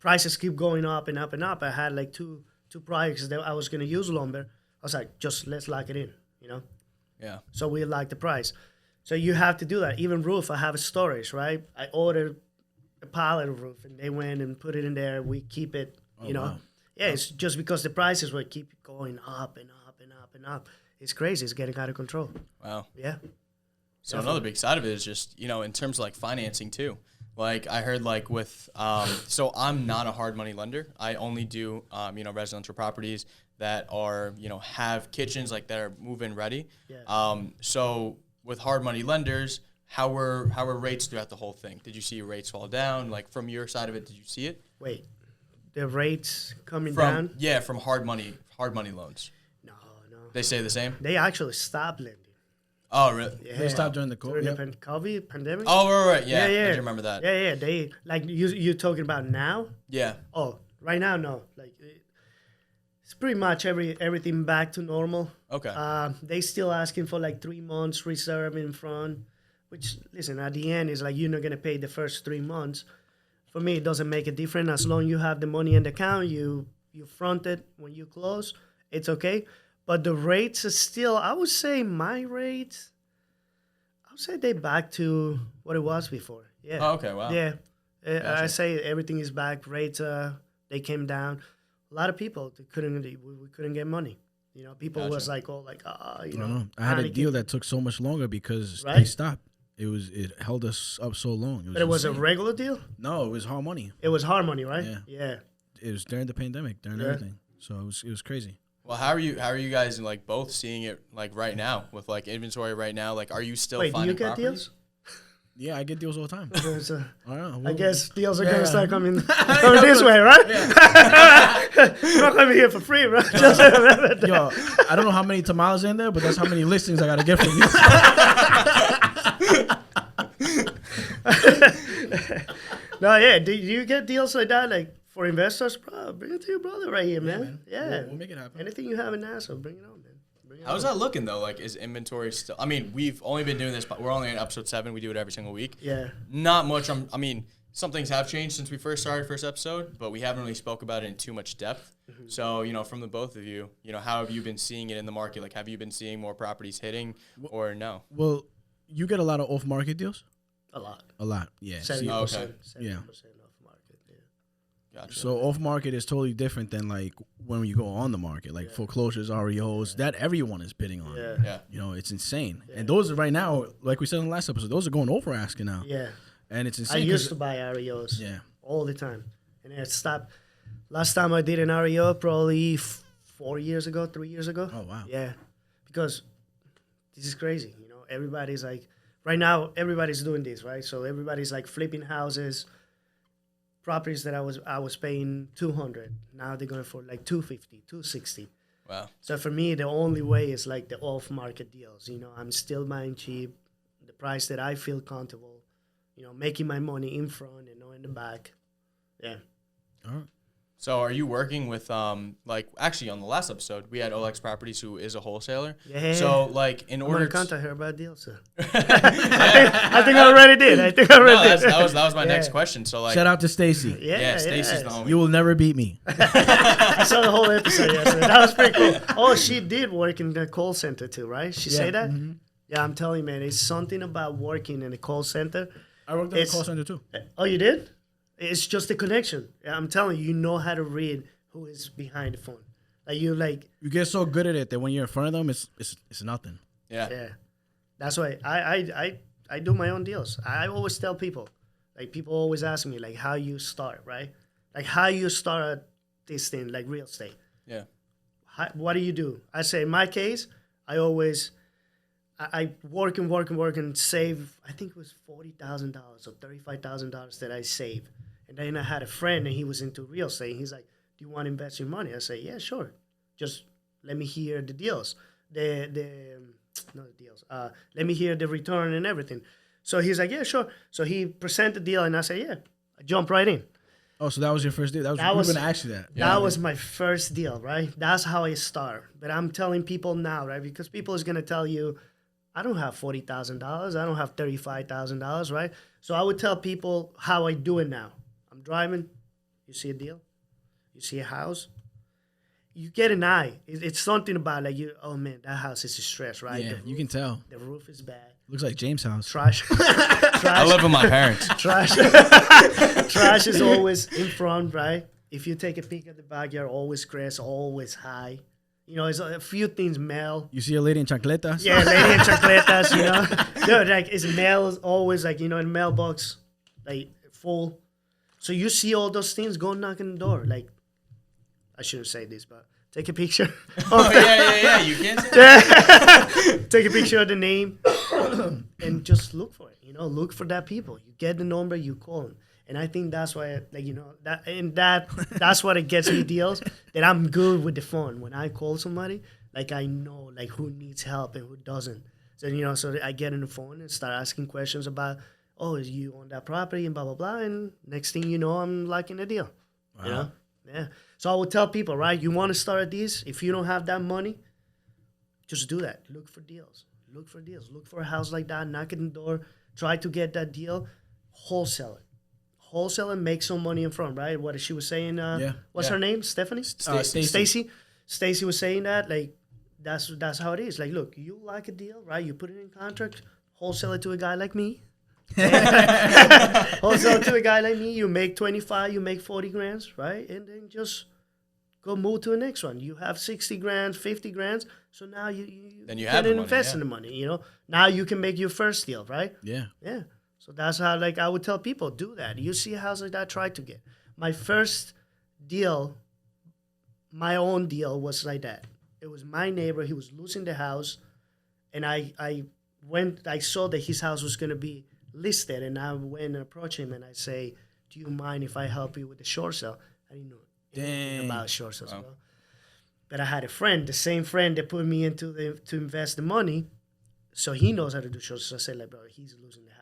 Prices keep going up and up and up. I had two projects that I was going to use lumber. I was like, just let's lock it in, Yeah. So we like the price. So you have to do that. Even roof, I have a storage, right? I ordered a pallet of roof, and they went and put it in there. We keep it, Wow. Yeah, it's just because the prices will keep going up and up and up and up. It's crazy. It's getting out of control. Wow. Yeah. So another big side of it is just, in terms of like financing too. Like I heard like with, so I'm not a hard money lender. I only do, residential properties that are, have kitchens like that are move-in ready. Yeah. So with hard money lenders, how were rates throughout the whole thing? Did you see your rates fall down? Like from your side of it, did you see it? Wait, the rates coming down? Yeah, from hard money loans. No. They say the same? They actually stopped lending. Oh, really? Yeah. They stopped during the During COVID. the COVID pandemic? Oh, right. Yeah. I do remember that. Yeah. They, like, you're talking about now? Yeah. Oh, right now, no. Like, it's pretty much everything back to normal. Okay. They still asking for like 3 months reserve in front, which, listen, at the end is like you're not gonna pay the first 3 months. For me, it doesn't make a difference as long as you have the money in the account. You front it when you close, it's okay. But the rates are still, I would say my rates, I would say they back to what it was before. Yeah. Oh, okay. Wow. Yeah. Gotcha. I say everything is back. Rates, they came down. A lot of people we couldn't get money. People Gotcha. was like, I don't know. I had a panicking. deal that took so much longer because they Right? stopped. It held us up so long. But it was a insane. regular deal? No, it was hard money. It was hard money, right? Yeah. Yeah. It was during the pandemic, during Yeah. everything. So it was crazy. Well, how are you guys like both seeing it like right now with like inventory right now? Like, are you still Wait, do you finding get properties? deals? Yeah, I get deals all the time. There's a- I don't know. I guess deals are Yeah. gonna start coming this way, right? You're not coming here for free, right? Just remember that. Yo, I don't know how many tamales in there, but that's how many listings I gotta get from you. No, yeah. Do you get deals like that, like for investors? Bro, bring it to your brother right here, man. man. Yeah. We'll make it happen. Anything you have in Nassau, bring it on, man. Bring it How's on. that looking though? Like, is inventory still? I mean, we've only been doing this, but we're only on episode 7. We do it every single week. Yeah. Not much. I mean, some things have changed since we first started first episode, but we haven't really spoke about it in too much depth. Mm-hmm. So, from the both of you, how have you been seeing it in the market? Like, have you been seeing more properties hitting or no? Well, you get a lot of off-market deals. A lot. A lot, yeah. 70%. Oh, okay. 70% Yeah. off market. Yeah. Gotcha. So off-market is totally different than like when you go on the market, like foreclosures, REOs. That everyone is bidding on. Yeah. Yeah. It's insane. And those are right now, like we said in the last episode, those are going over asking now. Yeah. And it's I insane. used 'cause- to buy REOs. Yeah. All the time. And it stopped. Last time I did an REO, probably 4 years ago, 3 years ago. Oh wow. Yeah. Because this is crazy. Everybody's like, right now, everybody's doing this, right? So everybody's like flipping houses, properties that I was paying 200. Now they're going for like 250, 260. Wow. So for me, the only way is like the off-market deals. I'm still buying cheap, the price that I feel comfortable. Making my money in front and not in the back. Yeah. All right. So are you working with like actually on the last episode we had OLX Properties who is a wholesaler. Yeah. So like in I'm order gonna contact her about deals. Sir. to I think I already did. that was my next question. So like Shout out to Stacy. yeah, Stacy's the homie. You will never beat me. I saw the whole episode yesterday. That was pretty cool. Oh, she did work in the call center too, right? She say that? Mm-hmm. Yeah, I'm telling you, man. It's something about working in a call center. I worked at a It's- call center too. Oh, you did? It's just a connection. I'm telling you, you know how to read who is behind the phone. Like, You get so good at it that when you're in front of them, it's nothing. yeah. yeah. That's why I do my own deals. I always tell people, like people always ask me, like how you start, right? Like how you start this thing, like real estate. Yeah. What do you do? I say, in my case, I work and save. I think it was $40,000 or $35,000 that I saved. And then I had a friend, and he was into real estate. He's like, "Do you want to invest your money?" I say, "Yeah, sure. Just let me hear the deals, not the deals. Let me hear the return and everything." So he's like, "Yeah, sure." So he presented the deal, and I say, "Yeah." I jump right in. Oh, so that was your first deal? We was- were going to ask you that. That was my first deal, right? That's how I start. But I'm telling people now, right? Because people is gonna tell you, I don't have $40,000. I don't have $35,000, right? So I would tell people how I do it now. I'm driving. You see a deal. You see a house. you get an eye. It's something about like oh man, that house is stressed, right? Yeah, you can tell. The roof is bad. Looks like James' house. Trash. I live with my parents. Trash is always in front, right? If you take a peek at the backyard, always grass, always high. You know, it's a few things mail. You see a lady in chancletas? Yeah, lady in chancletas, you know. No, like it's mail is always like, you know, in mailbox, like full. So you see all those things, go knock on the door. Like, I shouldn't say this, but take a picture. Oh, yeah. You can't say that. Take a picture of the name and just look for it. You know, look for that people. You get the number, you call them. And I think that's why, like, you know, that's what it gets me deals. That I'm good with the phone. When I call somebody, like, I know, like, who needs help and who doesn't. So, you know, so I get on the phone and start asking questions about, oh, is you on that property and blah, blah, blah. And next thing you know, I'm liking the deal. Wow. You know? Yeah. So I would tell people, right, you want to start this, if you don't have that money, just do that. Look for deals. Look for deals. Look for a house like that. Knock on the door. Try to get that deal. Wholesale it. Wholesale and make some money in front, right? What she was saying. What's her name? Stephanie? Stacy. Stacy was saying that. Like, that's how it is. Like, look, you like a deal, right? You put it in contract. Wholesale it to a guy like me. Wholesale to a guy like me. You make 25. You make 40 grand, right? And then just go move to the next one. You have 60 grand, 50 grand. So now you have can invest in the money. You know, now you can make your first deal, right? Yeah. Yeah. So that's how, like, I would tell people, do that. You see a house like that, try to get. My first deal, my own deal was like that. It was my neighbor. He was losing the house. And I saw that his house was going to be listed. And I went and approached him and I say, do you mind if I help you with the short sale? I didn't know anything about short sales. Wow. But I had a friend, the same friend that put me into to invest the money. So he knows how to do short sales. So I said, like, bro, he's losing the house.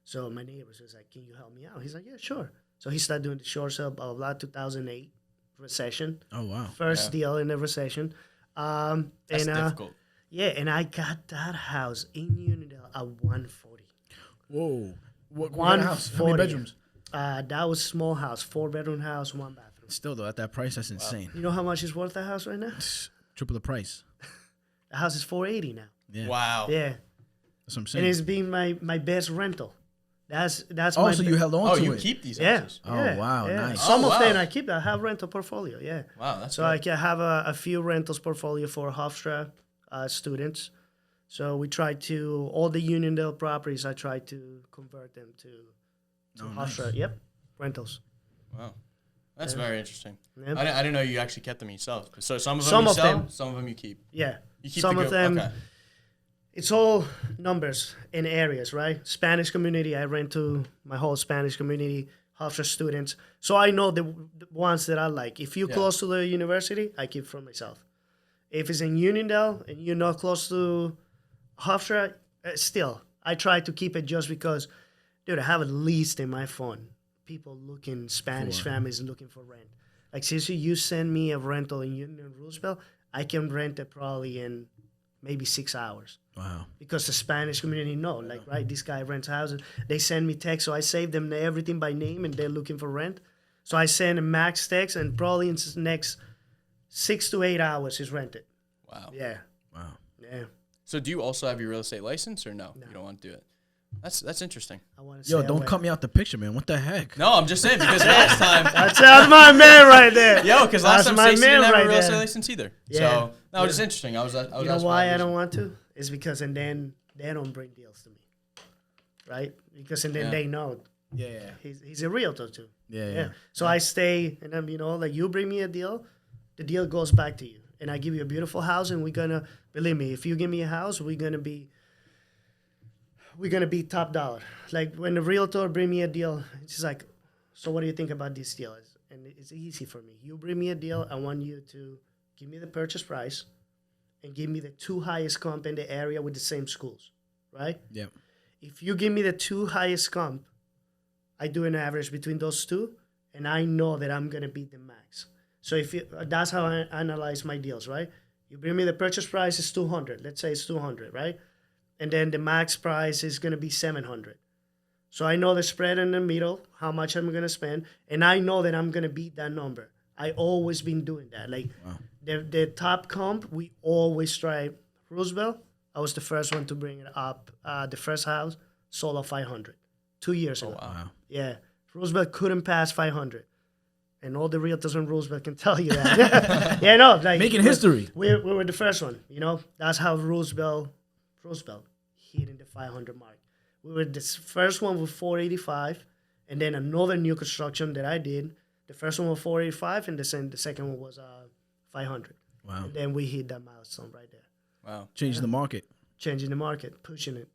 So my neighbor was like, can you help me out? He's like, yeah, sure. So he started doing the short sale, blah, blah, blah, 2008 recession. Oh, wow. First deal in the recession. That's difficult. Yeah, and I got that house in Unidale at 140. Whoa. What kind of house? How many bedrooms? That was small house, 4-bedroom house, 1 bathroom. Still, though, at that price, that's insane. You know how much is worth that house right now? Triple the price. The house is 480 now. Yeah. Wow. Yeah. That's what I'm saying. And it's been my best rental. That's oh, so you held on to it. You keep these houses? Yeah. Oh, wow, nice. Some of them I keep. I have rental portfolio, yeah. Wow, that's so good. I can have a few rentals portfolio for Hofstra students. So we try to, all the Uniondale properties, I try to convert them to Hofstra. Nice. Yep, rentals. Wow. That's very interesting. Yep. I didn't know you actually kept them yourself. So some of them you sell, some of them you keep. Yeah. You keep some of them. Okay. It's all numbers in areas, right? Spanish community, I rent to my whole Spanish community, Hofstra students. So I know the ones that I like. If you're close to the university, I keep for myself. If it's in Uniondale and you're not close to Hofstra, still, I try to keep it just because, dude, I have a list in my phone. People looking, Spanish families looking for rent. Like, seriously, you send me a rental in Union Roosevelt, I can rent it probably in maybe 6 hours. Wow. Because the Spanish community know, like, right, this guy rents houses. They send me text, so I save them everything by name, and they're looking for rent. So I send a max text, and probably in the next 6 to 8 hours is rented. Wow. Yeah. Wow. Yeah. So do you also have your real estate license, or no? You don't want to do it? That's interesting. I want to Yo, don't cut me out the picture, man. What the heck? No, I'm just saying, because last time... That's my man right there. Yo, because last time Stacey didn't have a real estate there. license either. Yeah. So, no, it's interesting. I was you know why I don't want to? It's because and then they don't bring deals to me, right? Because and then they know. Yeah. He's a realtor too. Yeah. So I stay and then, you know, like, you bring me a deal, the deal goes back to you. And I give you a beautiful house, and we're gonna, believe me, if you give me a house, we're gonna be top dollar. Like, when the realtor bring me a deal, it's just like, so what do you think about this deal? And it's easy for me. You bring me a deal, I want you to give me the purchase price and give me the 2 highest comp in the area with the same schools, right? Yep. If you give me the 2 highest comp, I do an average between those 2, and I know that I'm gonna beat the max. So that's how I analyze my deals, right? You bring me the purchase price is 200. Let's say it's 200, right? And then the max price is going to be 700. So I know the spread in the middle, how much I'm going to spend, and I know that I'm going to beat that number. I always been doing that. Like the top comp, we always try. Roosevelt, I was the first one to bring it up. The first house sold at 500 2 years ago. Wow. Yeah, Roosevelt couldn't pass 500. And all the realtors in Roosevelt can tell you that. Yeah, no, like Making history. We were the first one. That's how Roosevelt hit in the 500 mark. We were the first one with 485, and then another new construction that I did. The first one was 485, and the second one was 500. Wow. And then we hit that milestone right there. Wow. Changing the market. Changing the market, pushing it.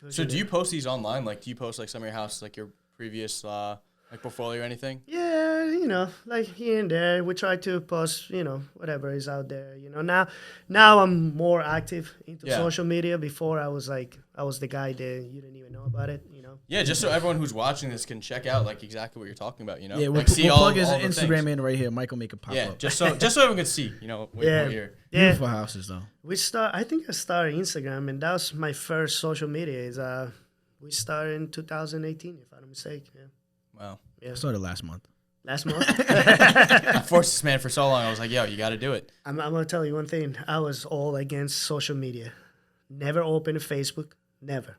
So do you post these online? Like, do you post like some of your house, like your previous like portfolio or anything? Yeah, like here and there, we try to post, whatever is out there. Now I'm more active into social media. Before I was the guy that you didn't even know about it. Yeah, just so everyone who's watching this can check out like exactly what you're talking about. Yeah, like we'll plug his Instagram in right here. Mike will make it pop up. just so everyone can see. What you're. Beautiful houses though. I think I started Instagram, and that was my first social media. We started in 2018, if I'm not mistaken. Yeah. Wow. Yeah. I started last month. Last month. I forced this man for so long. I was like, yo, you got to do it. I'm gonna tell you one thing. I was all against social media. Never opened a Facebook. Never.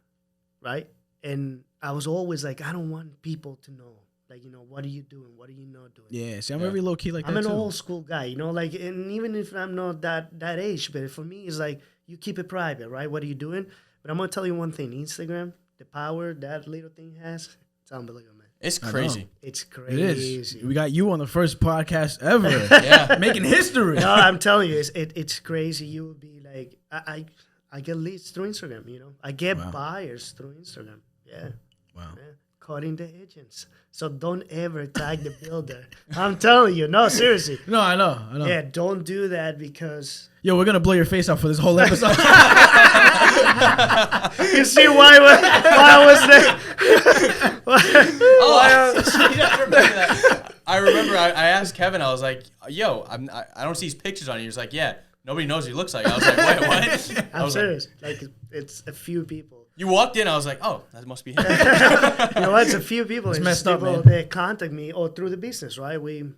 Right? And I was always like, I don't want people to know. Like, what are you doing? What are you not doing? Yeah, see, I'm very low key like that I'm an too. old school guy, and even if I'm not that age, but for me, it's like, you keep it private, right? What are you doing? But I'm going to tell you one thing. Instagram, the power that little thing has, it's unbelievable, man. It's crazy. It's crazy. It is. We got you on the first podcast ever. Yeah. Making history. No, I'm telling you, it's crazy. You will be like, I get leads through Instagram, I get buyers through Instagram. Yeah. Wow. Yeah. Cutting the agents. So don't ever tag the builder. I'm telling you. No, seriously. No, I know. Yeah, don't do that because... Yo, we're going to blow your face out for this whole episode. You see why I was there? I remember that. I remember I asked Kevin, I was like, yo, I don't see his pictures on you. He was like, yeah, nobody knows what he looks like. I was like, wait, what? I'm serious. Like, it's a few people. You walked in, I was like, oh, that must be him. It's a few people. It's messed up, man. They contact me through the business, right? We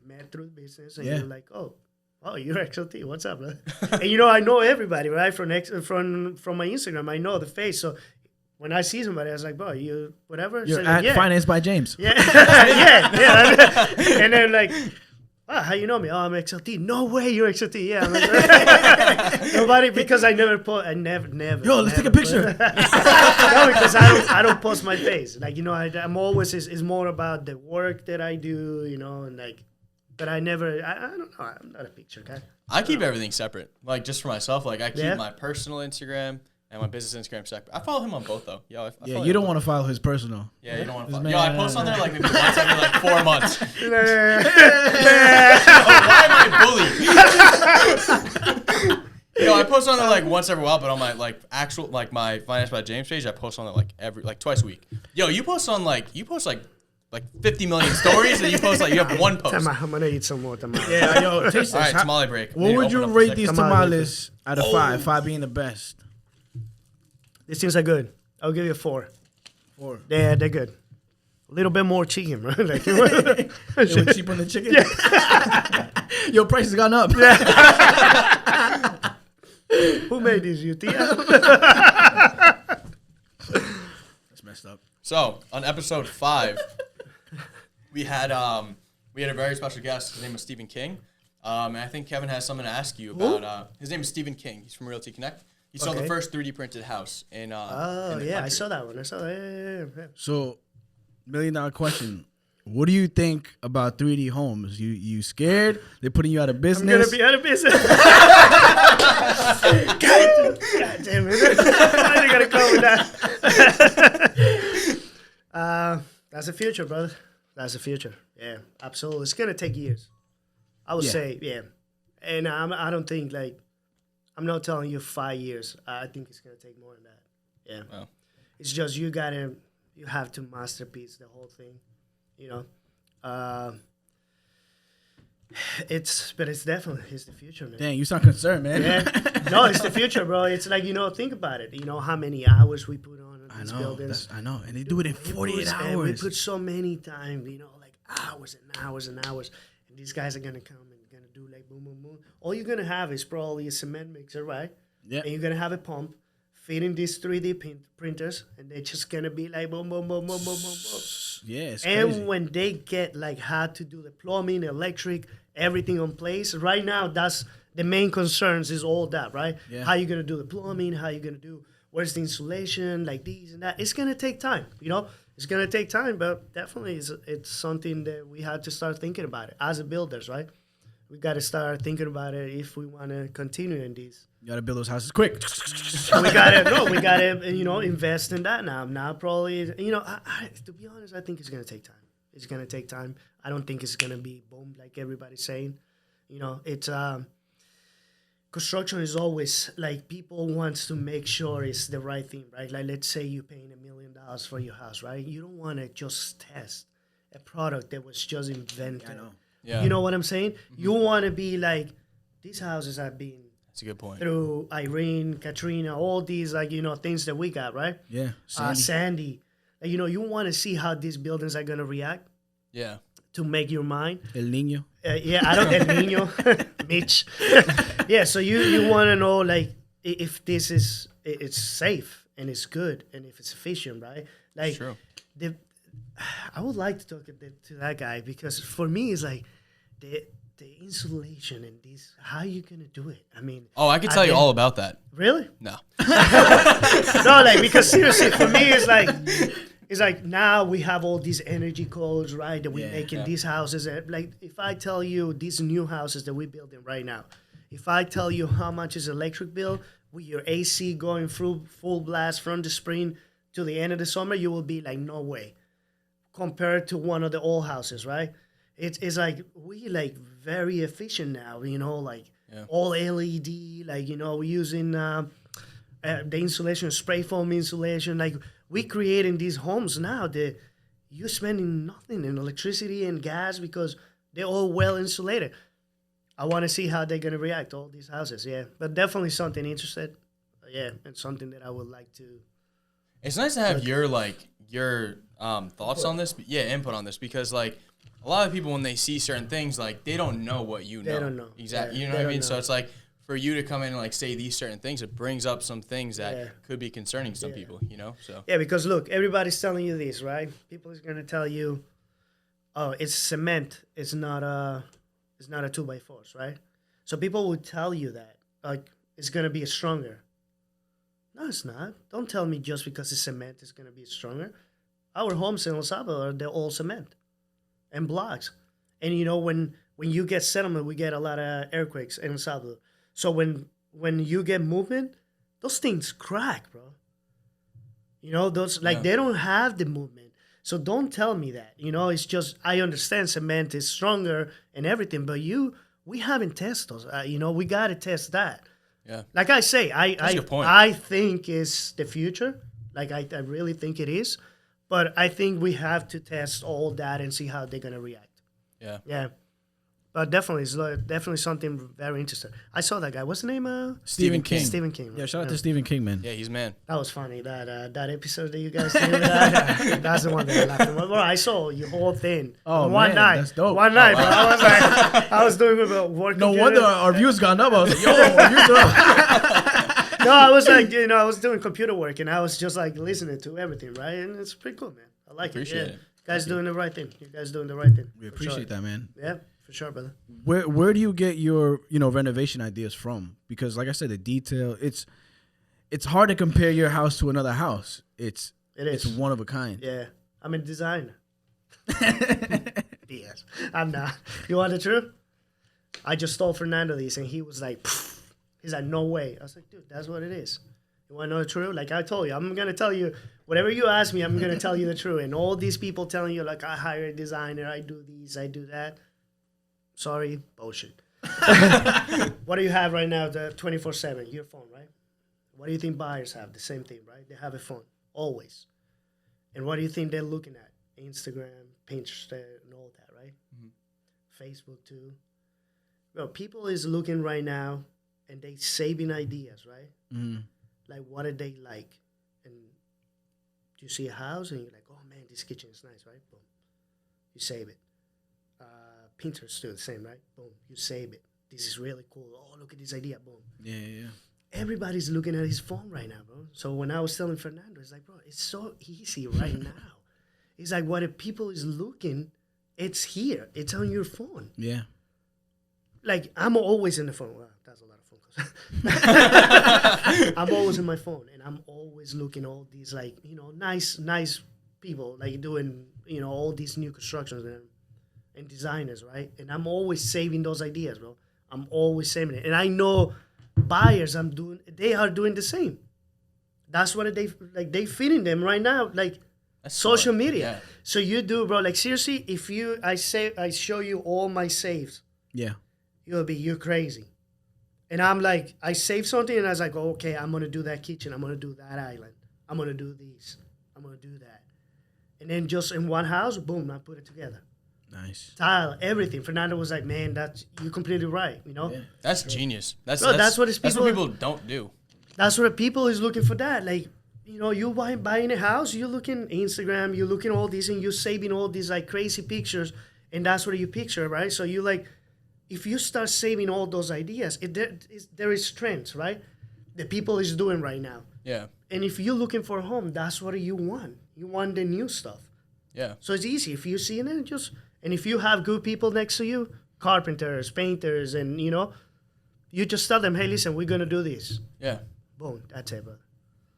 met through the business, and you're like, oh, you're XLT. What's up, man? And I know everybody, right? From my Instagram, I know the face. So when I see somebody, I was like, bro, you whatever. You're so at like, Financed by James. Yeah, yeah. And then like, how you know me? Oh, I'm XLT. No way, you're XLT. Yeah, I'm like, nobody, because I never post. I never. Yo, let's take a picture. No, because I don't post my face. Like, I'm always it's more about the work that I do. And like, but I never. I don't know. I'm not a picture guy. I keep everything separate. Like, just for myself. Like, I keep my personal Instagram and my business Instagram separate. I follow him on both though. Yeah, you don't want to follow his personal. Yeah, you don't want to follow. Yo, I post on there like maybe once every like 4 months. Why am I bullied? I post on there like once every while, but on my like actual like my Financed by James page, I post on there like twice a week. Yo, you post like 50 million stories, and you have one post. I'm gonna eat some more tamales. Yeah, yo, taste this. All right, tamale break. What would you rate these tamales out of 5? 5 being the best. These things are good. I'll give you a 4. 4. Yeah, they're good. A little bit more chicken, right? Like, They were cheap on the chicken? Yeah. Yo, price has gone up. Who made these, you, Tia? That's messed up. So, on episode 5, we had a very special guest. His name was Stephen King. And I think Kevin has something to ask you about. His name is Stephen King. He's from Realty Connect. He saw the first 3D printed house in I saw that one. Yeah. So, $1 million question. What do you think about 3D homes? You scared? They're putting you out of business? I'm going to be out of business. God damn it. Why are you going to come with that? That's the future, brother. That's the future. Yeah, absolutely. It's going to take years. I would say, yeah. And I don't think, like, I'm not telling you 5 years. I think it's going to take more than that. Yeah. Wow. It's just you have to masterpiece the whole thing. It's definitely the future, man. Dang, you sound concerned, man. Yeah. No, it's the future, bro. It's like, think about it. How many hours we put on these buildings. I know. And they do it in 48 hours. We put so many time, like hours and hours and hours. And these guys are going to come and going to do like boom, boom, boom. All you're going to have is probably a cement mixer, right? Yeah. And you're going to have a pump feeding these 3D printers, and they're just going to be like boom, boom, boom, boom, boom, boom, boom. Yeah, it's and crazy. when they get like how to do the plumbing, electric, everything in place, right now that's the main concerns is all that, right? Yeah. How you gonna do the plumbing? How you gonna do? Where's the insulation? Like these and that. It's gonna take time, you know. It's gonna take time, but definitely it's something that we have to start thinking about it as a builders, right? We got to start thinking about it if we want to continue in these. You got to build those houses quick. we gotta invest in that now. Now probably, to be honest, I think it's gonna take time. It's gonna take time. I don't think it's gonna be boom like everybody's saying. It's construction is always like people wants to make sure it's the right thing, right? Like let's say you're paying $1 million for your house, right? You don't want to just test a product that was just invented. I know. Yeah. You know what I'm saying? Mm-hmm. You want to be like, these houses have been That's a good point. through Irene, Katrina, all these things that we got, right? Yeah. Sandy. You want to see how these buildings are gonna react. Yeah. To make your mind. El Niño. I don't El Niño, Mitch. Yeah, so you want to know like if this is it's safe and it's good and if it's efficient, right? Like True. I would like to talk to that guy because for me it's like the insulation and this. How are you gonna do it? I mean, I could tell you all about that. Really? No. No, like because seriously, for me it's like now we have all these energy codes, right? That we make in these houses. And like if I tell you these new houses that we're building right now, if I tell you how much is electric bill with your AC going through full blast from the spring to the end of the summer, you will be like, no way. Compared to one of the old houses, right? It's like we like very efficient now, like all LED, like we're using the insulation, spray foam insulation. Like we creating these homes now that you're spending nothing in electricity and gas because they're all well insulated. I want to see how they're gonna react, all these houses, but definitely something interested, and something that I would like to. It's nice to have your thoughts on this, input on this, because like a lot of people when they see certain things, like they don't know what you know. They don't know exactly. You know what I mean? So it's like for you to come in and like say these certain things, it brings up some things that could be concerning to some people. So because look, everybody's telling you this, right? People is gonna tell you, oh, it's cement. It's not a 2x4, right? So people will tell you that like it's gonna be stronger. No, it's not. Don't tell me just because it's cement it's gonna be stronger. Our homes in El Salvador, they're all cement and blocks. And when you get settlement, we get a lot of earthquakes in El Salvador. So when you get movement, those things crack, bro. Those they don't have the movement. So don't tell me that. It's just I understand cement is stronger and everything, but we haven't tested those. We gotta test that. Yeah. Like I say, That's a good point. I think it's the future. Like I really think it is. But I think we have to test all that and see how they're gonna react. Yeah. Yeah. But it's definitely something very interesting. I saw that guy. What's the name? Stephen King. Stephen King. Right? Yeah, shout out to Stephen King, man. Yeah, he's man. That was funny. That episode that you guys did with that. That's the one that I laughed at. Well, I saw your whole thing. Oh, one man, night. that's dope. One night, bro. I was like, I was doing work. No wonder our views gone up. I was like, yo, our views are up. No, I was like, I was doing computer work and I was just like listening to everything, right? And it's pretty cool, man. I like Appreciate it. You guys doing the right thing. You guys doing the right thing. We appreciate that, man. Yeah, for sure, brother. Where do you get your renovation ideas from? Because like I said, the detail it's hard to compare your house to another house. It is. It's one of a kind. Yeah, I'm a designer. Yes, I'm not. You want the truth? I just stole Fernando these, and he was like, pfft. He's like, no way. I was like, dude, that's what it is. You want to know the truth? Like I told you, I'm gonna tell you whatever you ask me. I'm gonna tell you the truth. And all these people telling you like, I hire a designer, I do these, I do that. Sorry, bullshit. What do you have right now? The 24/7, your phone, right? What do you think buyers have? The same thing, right? They have a phone always. And what do you think they're looking at? Instagram, Pinterest, and all that, right? Mm-hmm. Facebook too. Well, people is looking right now, and they saving ideas, right? Mm-hmm. Like, what do they like? And you see a house, and you're like, oh man, this kitchen is nice, right? Boom, you save it. Pinterest do the same, right? Boom, you save it. This is really cool. Oh, look at this idea. Boom. Yeah. Everybody's looking at his phone right now, bro. So when I was telling Fernando, it's like, bro, it's so easy right now. It's like, what if people is looking, it's here. It's on your phone. Yeah. Like, I'm always in the phone. Wow, that's a lot of phone calls. I'm always in my phone, and I'm always looking all these, like, nice people, like, doing, all these new constructions and designers, right? And I'm always saving those ideas, bro. I'm always saving it. And I know buyers they are doing the same. That's what they feeding them right now, like, that's social media. Yeah. So you do, bro, like, seriously, if I show you all my saves. Yeah. You're crazy. And I'm like, I saved something and I was like, oh, okay, I'm going to do that kitchen. I'm going to do that island. I'm going to do these. I'm going to do that. And then just in one house, boom, I put it together. Nice. Tile, everything. Fernando was like, man, you're completely right, Yeah. That's genius. That's what people don't do. That's what people is looking for that. Like, you buying a house, you looking Instagram, you looking all these, and you're saving all these, like, crazy pictures, and that's what you picture, right? So you, like, if you start saving all those ideas, there is trends, right? The people is doing right now. Yeah. And if you're looking for a home, that's what you want. You want the new stuff. Yeah. So it's easy. If you see it, and if you have good people next to you, carpenters, painters, and, you just tell them, hey, listen, we're going to do this. Yeah. Boom. That's it, brother.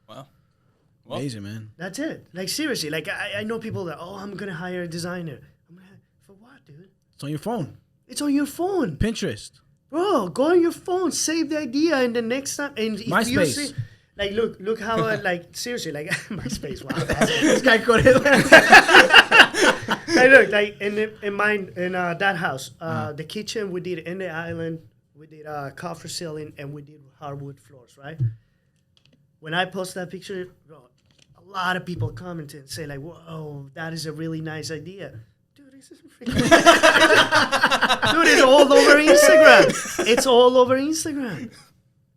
Wow. Well, amazing, man. That's it. Like, seriously. Like, I know people that, I'm going to hire a designer. For what, dude? It's on your phone. It's on your phone. Pinterest. Bro, go on your phone, save the idea, and the next time, and if MySpace. you see, like, look how, like, seriously, like, MySpace, wow. This guy got it. Hey, look, like, in that house, the kitchen, we did in the island, we did copper ceiling, and we did hardwood floors, right? When I post that picture, bro, a lot of people commented and say, like, whoa, that is a really nice idea. Dude, it's all over Instagram. It's all over Instagram.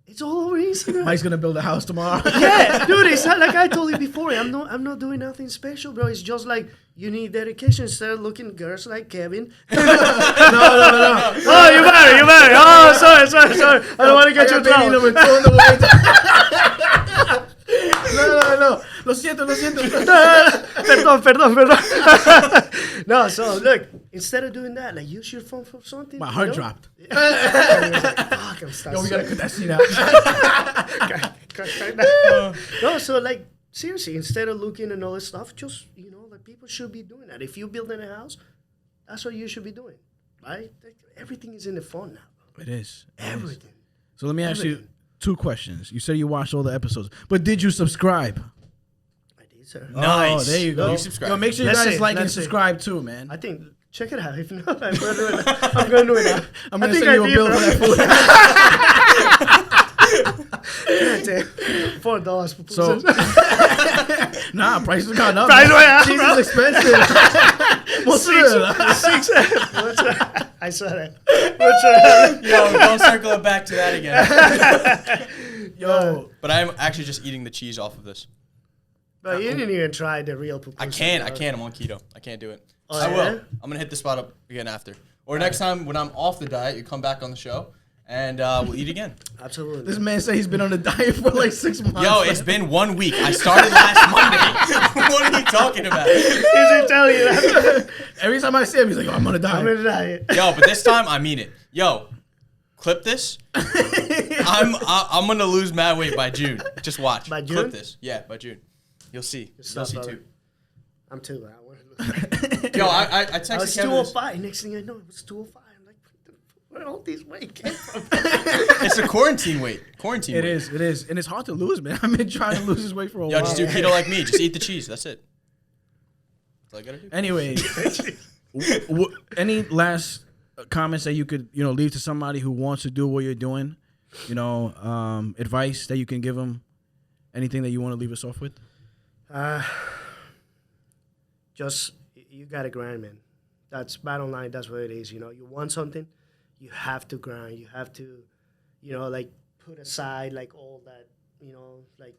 It's all over Instagram. Mike's gonna build a house tomorrow. Yeah, dude, it's not like I told you before. I'm not doing nothing special, bro. It's just like you need dedication. Instead of looking girls like Kevin. No. Oh, you married. Oh, sorry. I don't want to get you in trouble. No. Lo siento. Perdón. No, so look, instead of doing that, like, use your phone for something. My heart dropped. Fuck, I'm stuck. Yo, we gotta cut that scene out. No, so, like, seriously, instead of looking at all this stuff, just, like, people should be doing that. If you're building a house, that's what you should be doing, right? Like, everything is in the phone now. It is. Everything. So let me ask you 2 questions. You said you watched all the episodes, but did you subscribe? I did, sir. Nice. Oh, there you go. You subscribe. Yo, make sure you guys like and subscribe too, man. I think, check it out. If not, I'm going to do it. I'm going to do it now. I'm going to send you a bill for that food. $4 for So, prices gone up. Cheese is expensive. I saw that. Yo, don't circle it back to that again. Yo. But I'm actually just eating the cheese off of this. But you didn't even try the real pupusa. I can't. I'm on keto. I can't do it. Oh, I yeah? will. I'm going to hit the spot up again after. Or next time when I'm off the diet, you come back on the show and we'll eat again. Absolutely. This man said he's been on the diet for like 6 months. Yo, it's been 1 week. I started last Monday. What are you talking about? He's telling you that. Every time I see him, he's like, I'm on a diet. I'm on a diet. Yo, but this time I mean it. Yo, clip this. I'm gonna lose mad weight by June. Just watch. By June? Clip this. Yeah, by June. You'll see. You'll see too. I'm too loud. Yo, I texted I was Kevin. 205. Next thing I know, it was 205. I'm like, where all these weight came from? It's a quarantine weight. It is. And it's hard to lose, man. I've been trying to lose this weight for a while. Yo, just do keto like me. Just eat the cheese. That's it. That's all I gotta do. Anyway, any last comments that you could, leave to somebody who wants to do what you're doing? Advice that you can give them? Anything that you want to leave us off with? Just, you got to grind, man. That's bottom line. That's what it is. You want something, you have to grind. You have to, like, put aside, like, all that, like,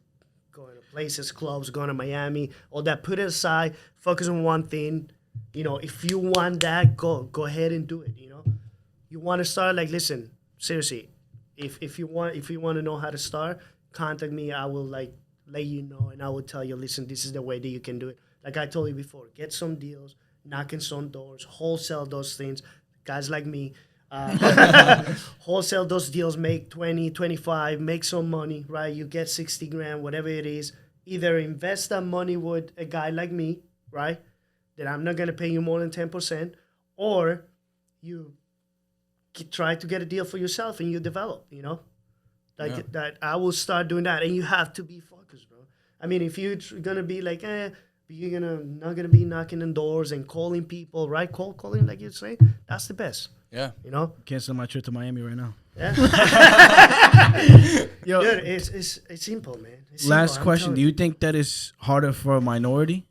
going to places, clubs, going to Miami, all that. Put it aside. Focus on one thing. You know, if you want that, go ahead and do it. You know, you want to start, like, listen, seriously, if you want to know how to start, contact me. I will like let you know, and I will tell you, listen, this is the way that you can do it. Like I told you before, get some deals, knocking some doors, wholesale those things. Guys like me, wholesale those deals, make 20, 25, make some money, right? You get 60 grand, whatever it is. Either invest that money with a guy like me, right? That I'm not going to pay you more than 10%, or you try to get a deal for yourself and you develop, you know? Like that, I will start doing that. And you have to be focused, bro. I mean, if you're going to be like, but you're not going to be knocking on doors and calling people, right? Calling, like you say, that's the best. Yeah. You know? Cancel my trip to Miami right now. Yeah. Yo, dude, it's simple, man. It's last simple, question. Do you think that is harder for a minority,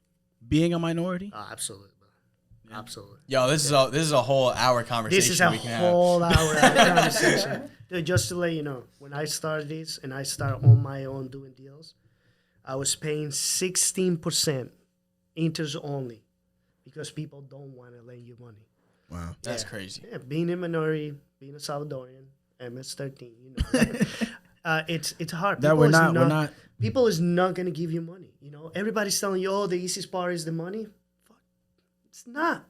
being a minority? Oh, absolutely, bro. Absolutely. Yo, this is a whole hour conversation. This is a we can whole hour conversation. Dude, just to let you know, when I started this and I started on my own doing deals, I was paying 16% interest only because people don't want to lend you money. Wow. That's crazy. Yeah, being a minority, being a Salvadorian, MS-13, you know, it's hard. That we're not. People is not gonna give you money. You know, everybody's telling you, oh, the easiest part is the money. Fuck, it's not.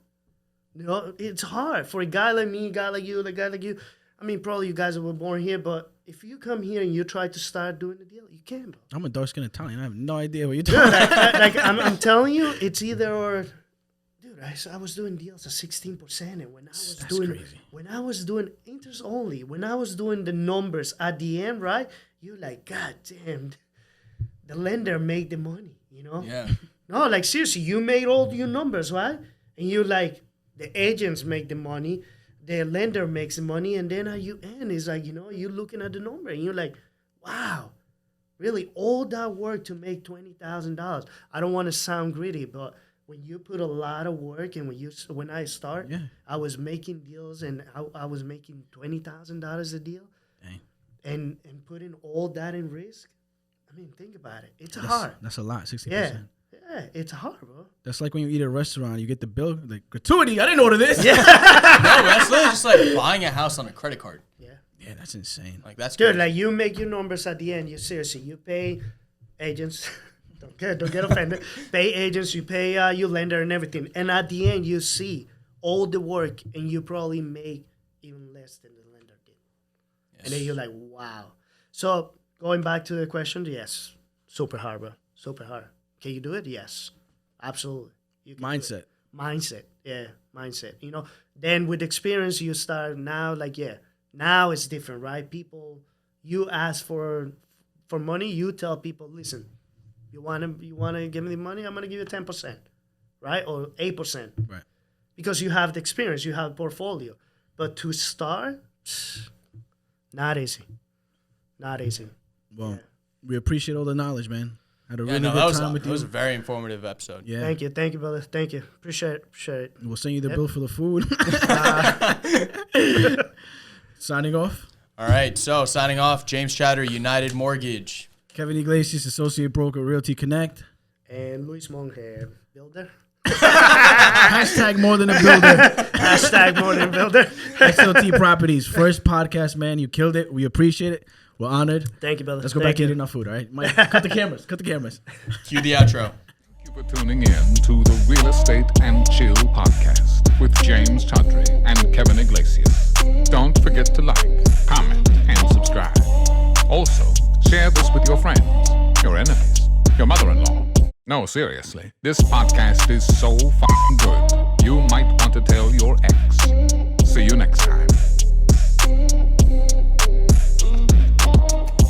You know, it's hard for a guy like me, a guy like you, a guy like you. I mean, probably you guys were born here, but if you come here and you try to start doing the deal, you can, bro. I'm a dark-skinned Italian. I have no idea what you're talking about. I'm telling you, it's either or. Dude, I was doing deals at 16%, and when I was doing interest only, when I was doing the numbers at the end, right? You're like, God damn, the lender made the money, you know? Yeah. No, like seriously, you made all your numbers, right? And you're like, the agents make the money, the lender makes the money, and then at you end, it's like, you know, you're looking at the number, and you're like, wow, really, all that work to make $20,000. I don't want to sound greedy, but when you put a lot of work, and when I start, I was making deals, and I was making $20,000 a deal. Dang. And putting all that in risk. I mean, think about it. It's hard. That's a lot, 60%. Yeah, it's hard, bro. That's like when you eat at a restaurant, you get the bill, like, gratuity, I didn't order this. Yeah. No, that's literally just like buying a house on a credit card. Yeah, that's insane. Like that's dude. crazy. Like you make your numbers at the end. You seriously, you pay agents. don't get offended. Pay agents. You pay your lender and everything. And at the end, you see all the work, and you probably make even less than the lender did. Yes. And then you're like, wow. So going back to the question, yes, super hard, bro. Super hard. Can you do it? Yes, absolutely. You can Mindset. Mindset. Yeah, mindset. You know, then with experience, you start now, like, now it's different, right? People, you ask for money, you tell people, listen, you want to give me the money, I'm going to give you 10%, right? Or 8%. Right. Because you have the experience, you have portfolio. But to start, not easy. Not easy. Well, we appreciate all the knowledge, man. Had a really good time with you. It was a very informative episode. Yeah. Thank you, brother. Thank you. Appreciate it. We'll send you the bill for the food. Signing off. All right, so signing off, James Choudhury, United Mortgage. Kevin Iglesias, Associate Broker, Realty Connect. And Luis Monge, builder. Hashtag more than a builder. Hashtag more than a builder. XLT Properties, first podcast, man. You killed it. We appreciate it. We're honored. Thank you, brother. Let's go back eating our food, all right? Mike, cut the cameras. Cue the outro. Thank you for tuning in to the Real Estate and Chill podcast with James Choudhury and Kevin Iglesias. Don't forget to like, comment, and subscribe. Also, share this with your friends, your enemies, your mother-in-law. No, seriously, this podcast is so fucking good, you might want to tell your ex. See you next time.